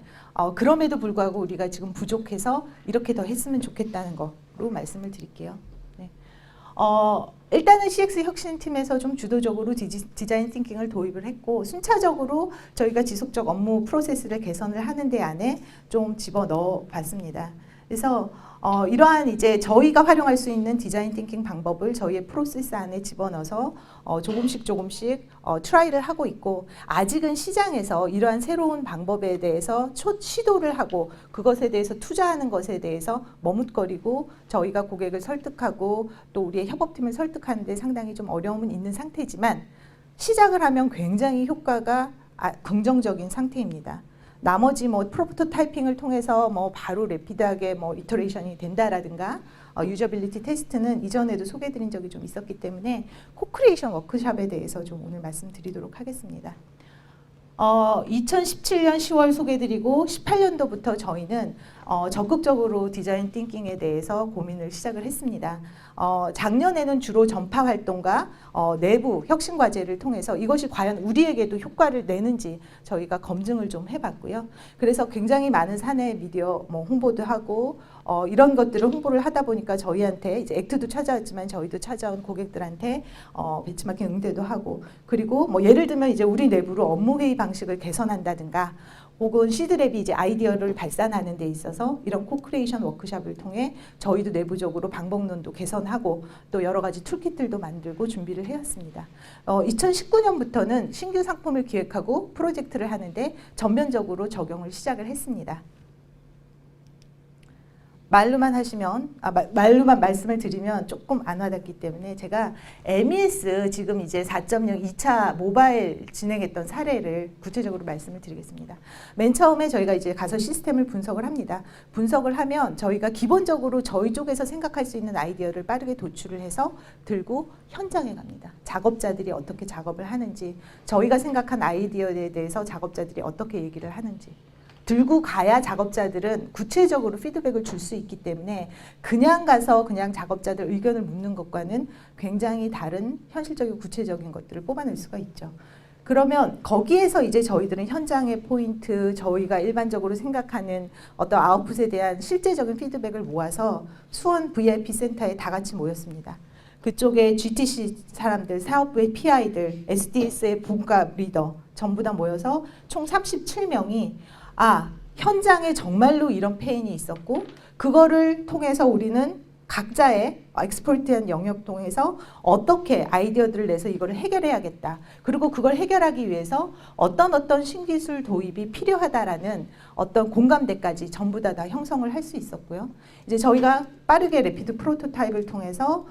그럼에도 불구하고 우리가 지금 부족해서 이렇게 더 했으면 좋겠다는 거로 말씀을 드릴게요. 네. 일단은 CX 혁신팀에서 좀 주도적으로 디자인 띵킹을 도입을 했고 순차적으로 저희가 지속적 업무 프로세스를 개선을 하는 데 안에 좀 집어넣어 봤습니다. 그래서 이러한 이제 저희가 활용할 수 있는 디자인 띵킹 방법을 저희의 프로세스 안에 집어넣어서 조금씩 트라이를 하고 있고 아직은 시장에서 이러한 새로운 방법에 대해서 시도를 하고 그것에 대해서 투자하는 것에 대해서 머뭇거리고 저희가 고객을 설득하고 또 우리의 협업팀을 설득하는 데 상당히 좀 어려움은 있는 상태지만 시작을 하면 굉장히 효과가 긍정적인 상태입니다. 나머지 뭐 프로토타이핑을 통해서 뭐 바로 래피드하게 뭐 이터레이션이 된다라든가 유저빌리티 테스트는 이전에도 소개해드린 적이 좀 있었기 때문에 코크리에이션 워크숍에 대해서 좀 오늘 말씀드리도록 하겠습니다. 2017년 10월 소개해드리고 18년도부터 저희는 적극적으로 디자인 띵킹에 대해서 고민을 시작을 했습니다. 작년에는 주로 전파 활동과 내부 혁신 과제를 통해서 이것이 과연 우리에게도 효과를 내는지 저희가 검증을 좀 해봤고요. 그래서 굉장히 많은 사내 미디어 홍보도 하고 이런 것들을 홍보를 하다 보니까 저희한테 이제 액트도 찾아왔지만 저희도 찾아온 고객들한테 벤치마킹 응대도 하고 그리고 뭐 예를 들면 이제 우리 내부로 업무 회의 방식을 개선한다든가 혹은 시드랩이 이제 아이디어를 발산하는 데 있어서 이런 코크리에이션 워크숍을 통해 저희도 내부적으로 방법론도 개선하고 또 여러 가지 툴kit들도 만들고 준비를 해왔습니다. 2019년부터는 신규 상품을 기획하고 프로젝트를 하는데 전면적으로 적용을 시작을 했습니다. 말로만 말씀을 드리면 조금 안 와닿기 때문에 제가 MES 지금 이제 4.0 2차 모바일 진행했던 사례를 구체적으로 말씀을 드리겠습니다. 맨 처음에 저희가 이제 가서 시스템을 분석을 합니다. 분석을 하면 저희가 기본적으로 저희 쪽에서 생각할 수 있는 아이디어를 빠르게 도출을 해서 들고 현장에 갑니다. 작업자들이 어떻게 작업을 하는지, 저희가 생각한 아이디어에 대해서 작업자들이 어떻게 얘기를 하는지 들고 가야 작업자들은 구체적으로 피드백을 줄 수 있기 때문에 그냥 가서 그냥 작업자들 의견을 묻는 것과는 굉장히 다른 현실적이고 구체적인 것들을 뽑아낼 수가 있죠. 그러면 거기에서 이제 저희들은 현장의 포인트, 저희가 일반적으로 생각하는 어떤 아웃풋에 대한 실제적인 피드백을 모아서 수원 VIP 센터에 다 같이 모였습니다. 그쪽에 GTC 사람들, 사업부의 PI들, SDS의 분과 리더 전부 다 모여서 총 37명이 현장에 정말로 이런 페인이 있었고 그거를 통해서 우리는 각자의 엑스퍼트한 영역 통해서 어떻게 아이디어들을 내서 이거를 해결해야겠다. 그리고 그걸 해결하기 위해서 어떤 신기술 도입이 필요하다라는 어떤 공감대까지 전부 다 형성을 할 수 있었고요. 이제 저희가 빠르게 래피드 프로토타입을 통해서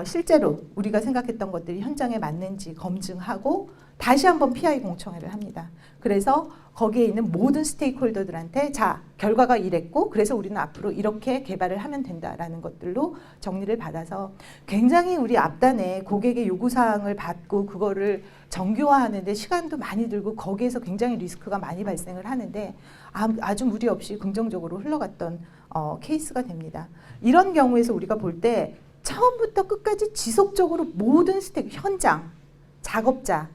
실제로 우리가 생각했던 것들이 현장에 맞는지 검증하고 다시 한번 PI 공청회를 합니다. 그래서 거기에 있는 모든 스테이크홀더들한테 자, 결과가 이랬고 그래서 우리는 앞으로 이렇게 개발을 하면 된다라는 것들로 정리를 받아서 굉장히 우리 앞단에 고객의 요구사항을 받고 그거를 정교화하는데 시간도 많이 들고 거기에서 굉장히 리스크가 많이 발생을 하는데 아주 무리 없이 긍정적으로 흘러갔던 케이스가 됩니다. 이런 경우에서 우리가 볼 때 처음부터 끝까지 지속적으로 모든 현장, 작업자,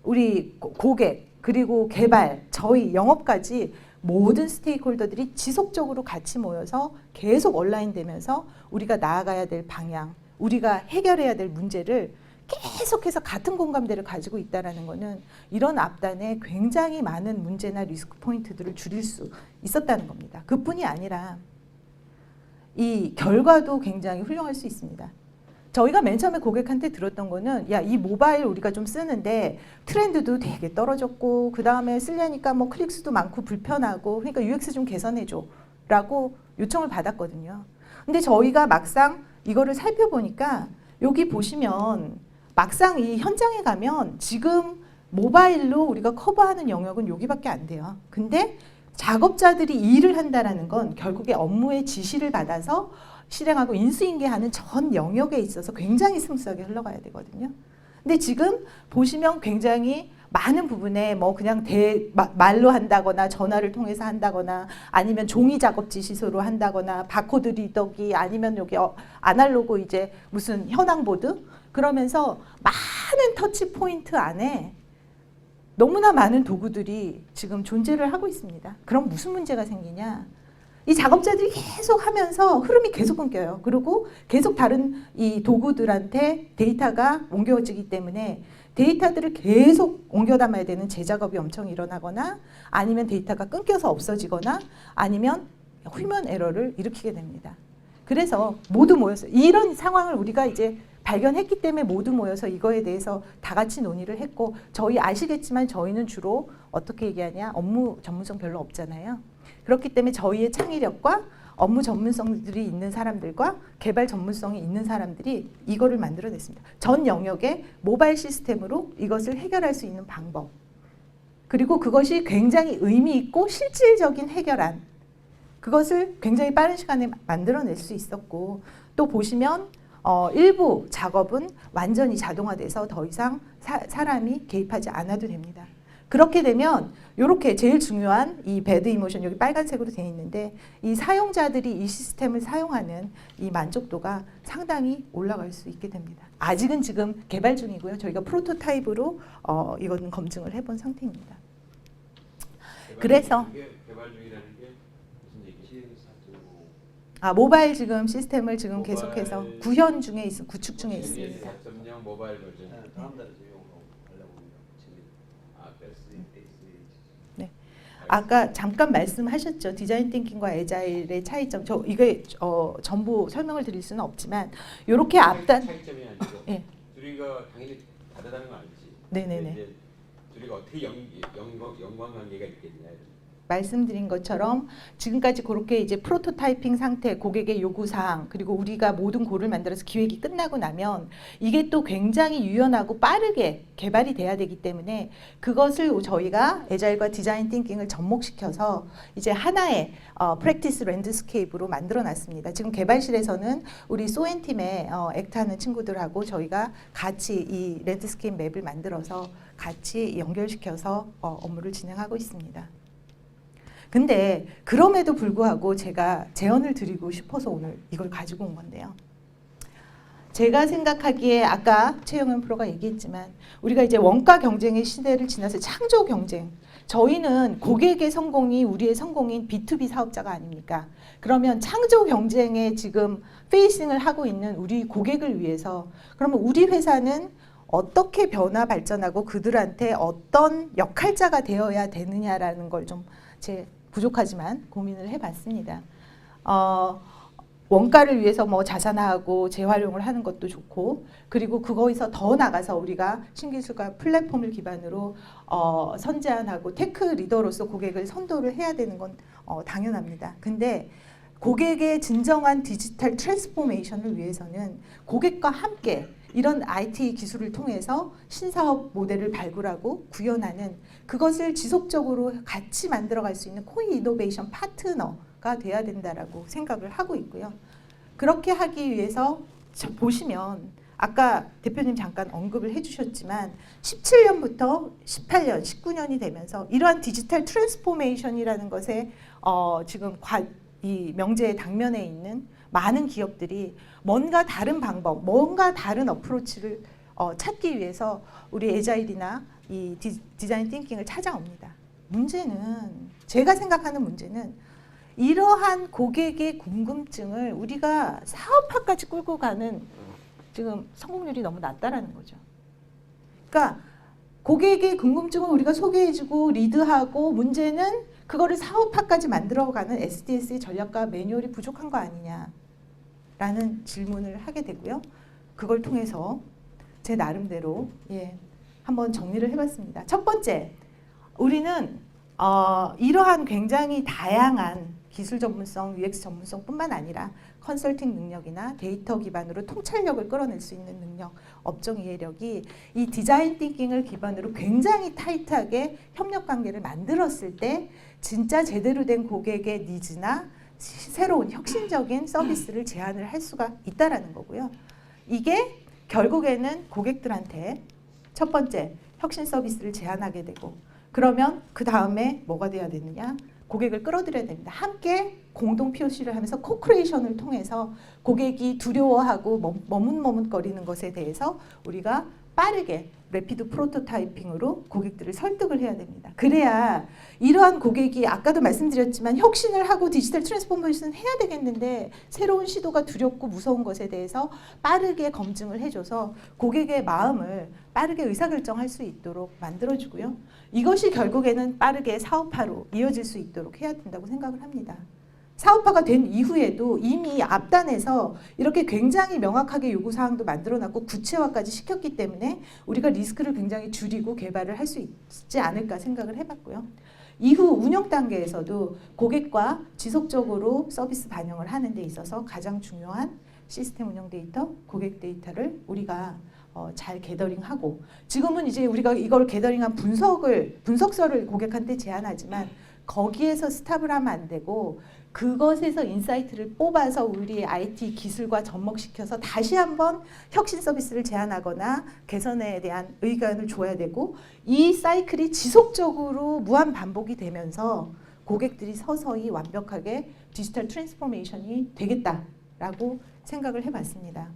우리 고객, 그리고 개발, 저희 영업까지 모든 스테이크홀더들이 지속적으로 같이 모여서 계속 온라인 되면서 우리가 나아가야 될 방향, 우리가 해결해야 될 문제를 계속해서 같은 공감대를 가지고 있다는 것은 이런 앞단에 굉장히 많은 문제나 리스크 포인트들을 줄일 수 있었다는 겁니다. 그뿐이 아니라 이 결과도 굉장히 훌륭할 수 있습니다. 저희가 맨 처음에 고객한테 들었던 거는 야, 이 모바일 우리가 좀 쓰는데 트렌드도 되게 떨어졌고 그 다음에 쓰려니까 뭐 클릭수도 많고 불편하고 그러니까 UX 좀 개선해줘 라고 요청을 받았거든요. 근데 저희가 막상 이거를 살펴보니까 여기 보시면 막상 이 현장에 가면 지금 모바일로 우리가 커버하는 영역은 여기밖에 안 돼요. 근데 작업자들이 일을 한다라는 건 결국에 업무의 지시를 받아서 실행하고 인수인계하는 전 영역에 있어서 굉장히 스무스하게 흘러가야 되거든요. 근데 지금 보시면 굉장히 많은 부분에 뭐 그냥 말로 한다거나 전화를 통해서 한다거나 아니면 종이 작업 지시서로 한다거나 바코드 리더기 아니면 여기 아날로그 이제 무슨 현황보드 그러면서 많은 터치 포인트 안에 너무나 많은 도구들이 지금 존재를 하고 있습니다. 그럼 무슨 문제가 생기냐? 이 작업자들이 계속 하면서 흐름이 계속 끊겨요. 그리고 계속 다른 이 도구들한테 데이터가 옮겨지기 때문에 데이터들을 계속 옮겨 담아야 되는 재작업이 엄청 일어나거나 아니면 데이터가 끊겨서 없어지거나 아니면 휴먼 에러를 일으키게 됩니다. 그래서 모두 모여서 이런 상황을 우리가 이제 발견했기 때문에 모두 모여서 이거에 대해서 다 같이 논의를 했고 저희 아시겠지만 저희는 주로 어떻게 얘기하냐 업무 전문성 별로 없잖아요. 그렇기 때문에 저희의 창의력과 업무 전문성들이 있는 사람들과 개발 전문성이 있는 사람들이 이거를 만들어냈습니다. 전 영역의 모바일 시스템으로 이것을 해결할 수 있는 방법 그리고 그것이 굉장히 의미 있고 실질적인 해결안 그것을 굉장히 빠른 시간에 만들어낼 수 있었고 또 보시면 일부 작업은 완전히 자동화돼서 더 이상 사람이 개입하지 않아도 됩니다. 그렇게 되면 이렇게 제일 중요한 이 배드 이모션 여기 빨간색으로 되어 있는데 이 사용자들이 이 시스템을 사용하는 이 만족도가 상당히 올라갈 수 있게 됩니다. 아직은 지금 개발 중이고요. 저희가 프로토타입으로 이거는 검증을 해본 상태입니다. 그래서 개발 중이라는 게 무슨 얘기지? 모바일 지금 시스템을 지금 모바일 계속해서 구현 중에 구축 중에 있습니다. 4.0 모바일 버전. 다음 달에 적용하려고 지금 네. 아까 잠깐 말씀하셨죠. 디자인 띵킹과 애자일의 차이점. 이게 전부 설명을 드릴 수는 없지만 이렇게 앞단 차이점이 아니고 예. 둘이가 당연히 다르다는 거 알지. 네네네. 이제 둘이가 어떻게 연관관계가 있겠냐. 말씀드린 것처럼 지금까지 그렇게 이제 프로토타이핑 상태, 고객의 요구사항, 그리고 우리가 모든 고를 만들어서 기획이 끝나고 나면 이게 또 굉장히 유연하고 빠르게 개발이 돼야 되기 때문에 그것을 저희가 애자일과 디자인 띵킹을 접목시켜서 이제 하나의 프랙티스 랜드스케이프로 만들어 놨습니다. 지금 개발실에서는 우리 소엔팀의 액트하는 친구들하고 저희가 같이 이 랜드스케이프 맵을 만들어서 같이 연결시켜서 업무를 진행하고 있습니다. 근데 그럼에도 불구하고 제가 제언을 드리고 싶어서 오늘 이걸 가지고 온 건데요. 제가 생각하기에 아까 최영은 프로가 얘기했지만 우리가 이제 원가 경쟁의 시대를 지나서 창조 경쟁 저희는 고객의 성공이 우리의 성공인 B2B 사업자가 아닙니까? 그러면 창조 경쟁에 지금 페이싱을 하고 있는 우리 고객을 위해서 그러면 우리 회사는 어떻게 변화 발전하고 그들한테 어떤 역할자가 되어야 되느냐라는 걸 좀 부족하지만 고민을 해봤습니다. 원가를 위해서 뭐 자산화하고 재활용을 하는 것도 좋고 그리고 그거에서 더 나가서 우리가 신기술과 플랫폼을 기반으로 선제안하고 테크 리더로서 고객을 선도를 해야 되는 건 당연합니다. 근데 고객의 진정한 디지털 트랜스포메이션을 위해서는 고객과 함께 이런 IT 기술을 통해서 신사업 모델을 발굴하고 구현하는 그것을 지속적으로 같이 만들어갈 수 있는 코인 이노베이션 파트너가 돼야 된다라고 생각을 하고 있고요. 그렇게 하기 위해서 보시면 아까 대표님 잠깐 언급을 해주셨지만 17년부터 18년, 19년이 되면서 이러한 디지털 트랜스포메이션이라는 것에 지금 이 명제의 당면에 있는 많은 기업들이 뭔가 다른 방법, 뭔가 다른 어프로치를 찾기 위해서 우리 애자일이나 이 디자인 띵킹을 찾아옵니다. 문제는 제가 생각하는 문제는 이러한 고객의 궁금증을 우리가 사업화까지 끌고 가는 지금 성공률이 너무 낮다라는 거죠. 그러니까 고객의 궁금증을 우리가 소개해주고 리드하고 문제는 그거를 사업화까지 만들어가는 SDS의 전략과 매뉴얼이 부족한 거 아니냐라는 질문을 하게 되고요. 그걸 통해서 제 나름대로 한번 정리를 해봤습니다. 첫 번째, 우리는 이러한 굉장히 다양한 기술 전문성, UX 전문성뿐만 아니라 컨설팅 능력이나 데이터 기반으로 통찰력을 끌어낼 수 있는 능력, 업종 이해력이 이 디자인 띵킹을 기반으로 굉장히 타이트하게 협력 관계를 만들었을 때 진짜 제대로 된 고객의 니즈나 새로운 혁신적인 서비스를 제안을 할 수가 있다라는 거고요. 이게 결국에는 고객들한테 첫 번째 혁신 서비스를 제안하게 되고 그러면 그 다음에 뭐가 돼야 되느냐? 고객을 끌어들여야 됩니다. 함께 공동 POC를 하면서 코크리에이션을 통해서 고객이 두려워하고 머뭇머뭇거리는 것에 대해서 우리가 빠르게 래피드 프로토타이핑으로 고객들을 설득을 해야 됩니다. 그래야 이러한 고객이 아까도 말씀드렸지만 혁신을 하고 디지털 트랜스포메이션을 해야 되겠는데 새로운 시도가 두렵고 무서운 것에 대해서 빠르게 검증을 해줘서 고객의 마음을 빠르게 의사결정할 수 있도록 만들어주고요. 이것이 결국에는 빠르게 사업화로 이어질 수 있도록 해야 된다고 생각을 합니다. 사업화가 된 이후에도 이미 앞단에서 이렇게 굉장히 명확하게 요구사항도 만들어놨고 구체화까지 시켰기 때문에 우리가 리스크를 굉장히 줄이고 개발을 할 수 있지 않을까 생각을 해봤고요. 이후 운영 단계에서도 고객과 지속적으로 서비스 반영을 하는 데 있어서 가장 중요한 시스템 운영 데이터, 고객 데이터를 우리가 잘 게더링하고 지금은 이제 우리가 이걸 게더링한 분석서를 고객한테 제안하지만 거기에서 스탑을 하면 안 되고 그것에서 인사이트를 뽑아서 우리의 IT 기술과 접목시켜서 다시 한번 혁신 서비스를 제안하거나 개선에 대한 의견을 줘야 되고 이 사이클이 지속적으로 무한 반복이 되면서 고객들이 서서히 완벽하게 디지털 트랜스포메이션이 되겠다라고 생각을 해봤습니다.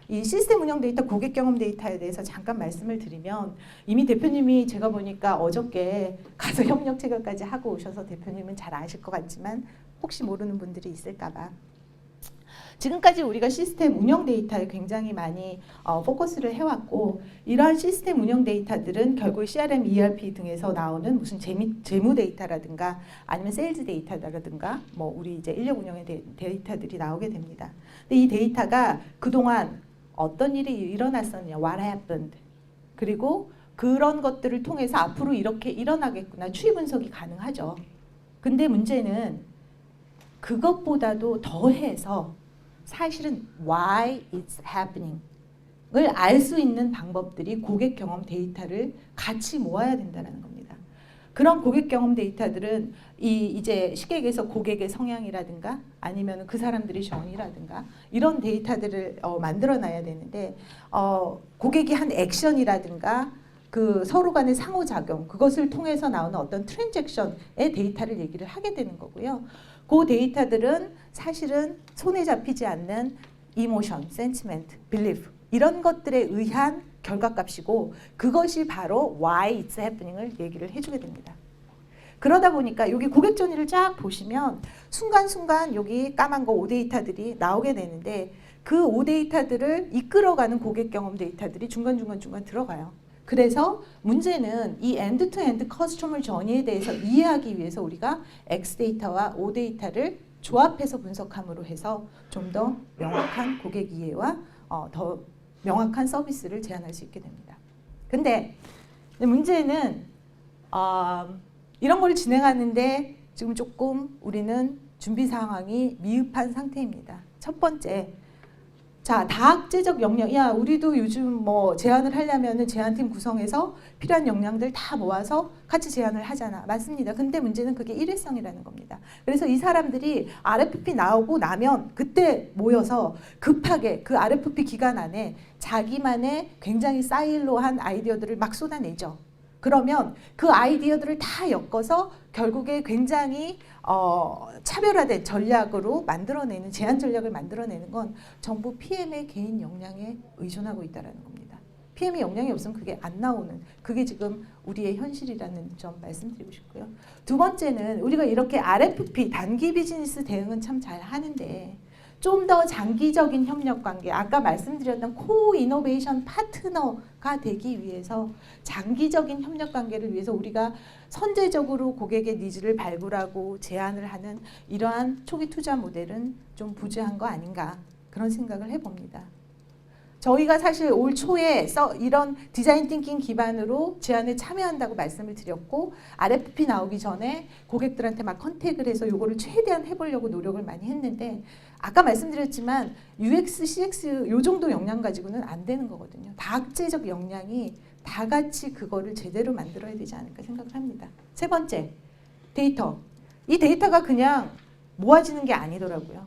이 시스템 운영 데이터, 고객 경험 데이터에 대해서 잠깐 말씀을 드리면 이미 대표님이 제가 보니까 어저께 가서 협력 체결까지 하고 오셔서 대표님은 잘 아실 것 같지만 혹시 모르는 분들이 있을까 봐 지금까지 우리가 시스템 운영 데이터에 굉장히 많이 포커스를 해왔고 이러한 시스템 운영 데이터들은 결국 CRM, ERP 등에서 나오는 무슨 재무 데이터라든가 아니면 세일즈 데이터라든가 뭐 우리 이제 인력 운영의 데이터들이 나오게 됩니다. 근데 이 데이터가 그동안 어떤 일이 일어났었냐, what happened, 그리고 그런 것들을 통해서 앞으로 이렇게 일어나겠구나 추이 분석이 가능하죠. 근데 문제는 그것보다도 더해서 사실은 why it's happening 을 알 수 있는 방법들이 고객 경험 데이터를 같이 모아야 된다는 겁니다. 그런 고객 경험 데이터들은 이제 쉽게 얘기해서 고객의 성향이라든가 아니면 그 사람들의 전이라든가 이런 데이터들을 만들어놔야 되는데 고객이 한 액션이라든가 그 서로 간의 상호작용 그것을 통해서 나오는 어떤 트랜잭션의 데이터를 얘기를 하게 되는 거고요. 그 데이터들은 사실은 손에 잡히지 않는 이모션, 센티멘트, 빌리프 이런 것들에 의한 결과값이고 그것이 바로 why it's happening을 얘기를 해주게 됩니다. 그러다 보니까 여기 고객 전이를 쫙 보시면 순간순간 여기 까만 거 오데이터들이 나오게 되는데 그 오데이터들을 이끌어가는 고객 경험 데이터들이 중간중간 들어가요. 그래서 문제는 이 엔드-투-엔드 커스터머 저니에 대해서 이해하기 위해서 우리가 X 데이터와 O 데이터를 조합해서 분석함으로 해서 좀 더 명확한 고객 이해와 더 명확한 서비스를 제안할 수 있게 됩니다. 근데 문제는 이런 걸 진행하는데 지금 조금 우리는 준비 상황이 미흡한 상태입니다. 첫 번째, 자, 다학제적 역량. 야, 우리도 요즘 뭐 제안을 하려면은 제안팀 구성해서 필요한 역량들 다 모아서 같이 제안을 하잖아. 맞습니다. 근데 문제는 그게 일회성이라는 겁니다. 그래서 이 사람들이 RFP 나오고 나면 그때 모여서 급하게 그 RFP 기간 안에 자기만의 굉장히 사일로한 아이디어들을 막 쏟아내죠. 그러면 그 아이디어들을 다 엮어서 결국에 굉장히 차별화된 전략으로 만들어내는 제안 전략을 만들어내는 건 전부 PM의 개인 역량에 의존하고 있다는 겁니다. PM의 역량이 없으면 그게 안 나오는 그게 지금 우리의 현실이라는 점 말씀드리고 싶고요. 두 번째는 우리가 이렇게 RFP 단기 비즈니스 대응은 참 잘 하는데 좀 더 장기적인 협력 관계, 아까 말씀드렸던 코-이노베이션 파트너가 되기 위해서 장기적인 협력 관계를 위해서 우리가 선제적으로 고객의 니즈를 발굴하고 제안을 하는 이러한 초기 투자 모델은 좀 부재한 거 아닌가 그런 생각을 해봅니다. 저희가 사실 올 초에 이런 디자인 띵킹 기반으로 제안에 참여한다고 말씀을 드렸고 RFP 나오기 전에 고객들한테 막 컨택을 해서 요거를 최대한 해보려고 노력을 많이 했는데 아까 말씀드렸지만 UX, CX 요 정도 역량 가지고는 안 되는 거거든요. 다학제적 역량이 다 같이 그거를 제대로 만들어야 되지 않을까 생각을 합니다. 세 번째, 데이터. 이 데이터가 그냥 모아지는 게 아니더라고요.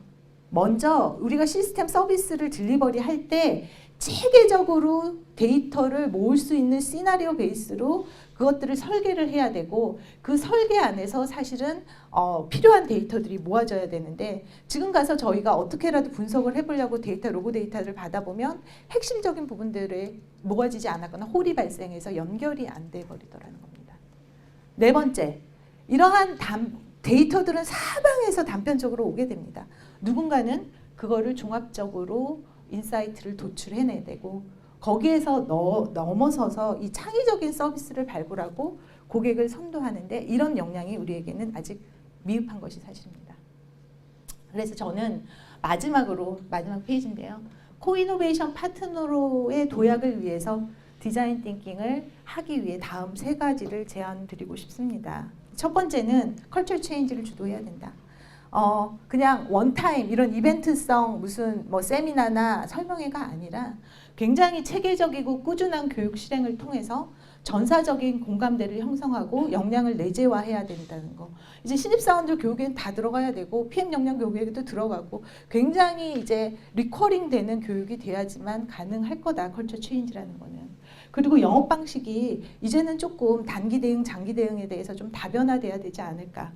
먼저 우리가 시스템 서비스를 딜리버리 할 때 체계적으로 데이터를 모을 수 있는 시나리오 베이스로 그것들을 설계를 해야 되고 그 설계 안에서 사실은 필요한 데이터들이 모아져야 되는데 지금 가서 저희가 어떻게라도 분석을 해보려고 로고 데이터를 받아보면 핵심적인 부분들에 모아지지 않았거나 홀이 발생해서 연결이 안 돼 버리더라는 겁니다. 네 번째, 이러한 데이터들은 사방에서 단편적으로 오게 됩니다. 누군가는 그거를 종합적으로 인사이트를 도출해내야 되고 거기에서 넘어서서 이 창의적인 서비스를 발굴하고 고객을 선도하는데 이런 역량이 우리에게는 아직 미흡한 것이 사실입니다. 그래서 저는 마지막 페이지인데요. 코이노베이션 파트너로의 도약을 위해서 디자인 띵킹을 하기 위해 다음 3가지를 제안드리고 싶습니다. 첫 번째는 컬처 체인지를 주도해야 된다. 그냥 원타임 이런 이벤트성 무슨 뭐 세미나나 설명회가 아니라 굉장히 체계적이고 꾸준한 교육 실행을 통해서 전사적인 공감대를 형성하고 역량을 내재화해야 된다는 거. 이제 신입사원들 교육에는 다 들어가야 되고 PM 역량 교육에도 들어가고 굉장히 이제 리커링 되는 교육이 돼야지만 가능할 거다. 컬처 체인지라는 거는. 그리고 영업 방식이 이제는 조금 단기 대응, 장기 대응에 대해서 좀 다변화돼야 되지 않을까.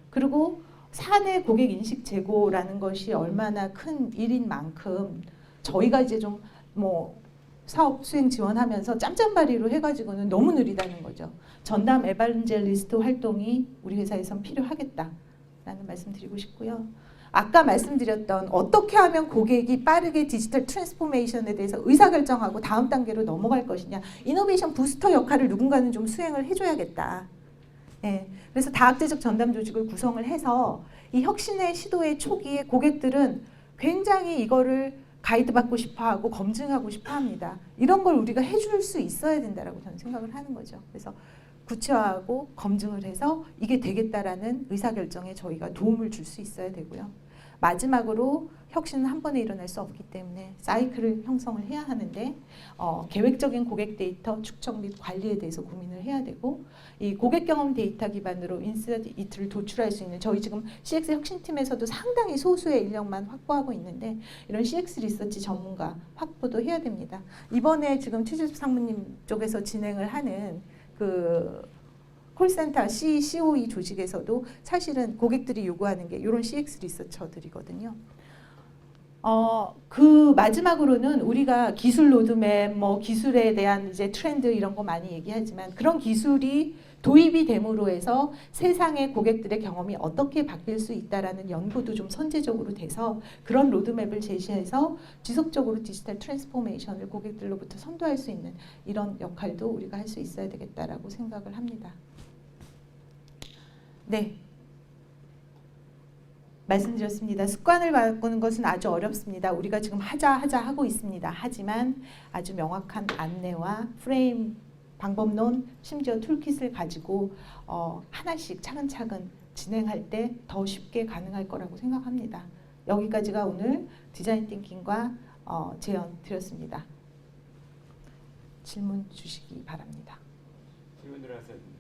그리고 사내 고객 인식 제고라는 것이 얼마나 큰 일인 만큼 저희가 이제 좀 뭐 사업 수행 지원하면서 짬짬바리로 해가지고는 너무 느리다는 거죠. 전담 에반젤리스트 활동이 우리 회사에선 필요하겠다라는 말씀 드리고 싶고요. 아까 말씀드렸던 어떻게 하면 고객이 빠르게 디지털 트랜스포메이션에 대해서 의사결정하고 다음 단계로 넘어갈 것이냐. 이노베이션 부스터 역할을 누군가는 좀 수행을 해줘야겠다. 네, 그래서 다학제적 전담 조직을 구성을 해서 이 혁신의 시도의 초기에 고객들은 굉장히 이거를 가이드 받고 싶어하고 검증하고 싶어합니다. 이런 걸 우리가 해줄 수 있어야 된다라고 저는 생각을 하는 거죠. 그래서 구체화하고 검증을 해서 이게 되겠다라는 의사결정에 저희가 도움을 줄 수 있어야 되고요. 마지막으로 혁신은 한 번에 일어날 수 없기 때문에 사이클을 형성을 해야 하는데 계획적인 고객 데이터 축적 및 관리에 대해서 고민을 해야 되고 이 고객 경험 데이터 기반으로 인사이트를 도출할 수 있는 저희 지금 CX 혁신팀에서도 상당히 소수의 인력만 확보하고 있는데 이런 CX 리서치 전문가 확보도 해야 됩니다. 이번에 지금 최재수 상무님 쪽에서 진행을 하는 그 콜센터 COE 조직에서도 사실은 고객들이 요구하는 게 이런 CX 리서처들이거든요. 그 마지막으로는 우리가 기술 로드맵, 뭐 기술에 대한 이제 트렌드 이런 거 많이 얘기하지만 그런 기술이 도입이 됨으로 해서 세상의 고객들의 경험이 어떻게 바뀔 수 있다라는 연구도 좀 선제적으로 돼서 그런 로드맵을 제시해서 지속적으로 디지털 트랜스포메이션을 고객들로부터 선도할 수 있는 이런 역할도 우리가 할 수 있어야 되겠다라고 생각을 합니다. 네. 말씀드렸습니다. 습관을 바꾸는 것은 아주 어렵습니다. 우리가 지금 하자 하고 있습니다. 하지만 아주 명확한 안내와 프레임, 방법론, 심지어 툴킷을 가지고 하나씩 차근차근 진행할 때 더 쉽게 가능할 거라고 생각합니다. 여기까지가 오늘 디자인 띵킹과 제안 드렸습니다. 질문 주시기 바랍니다. 질문을 하세요.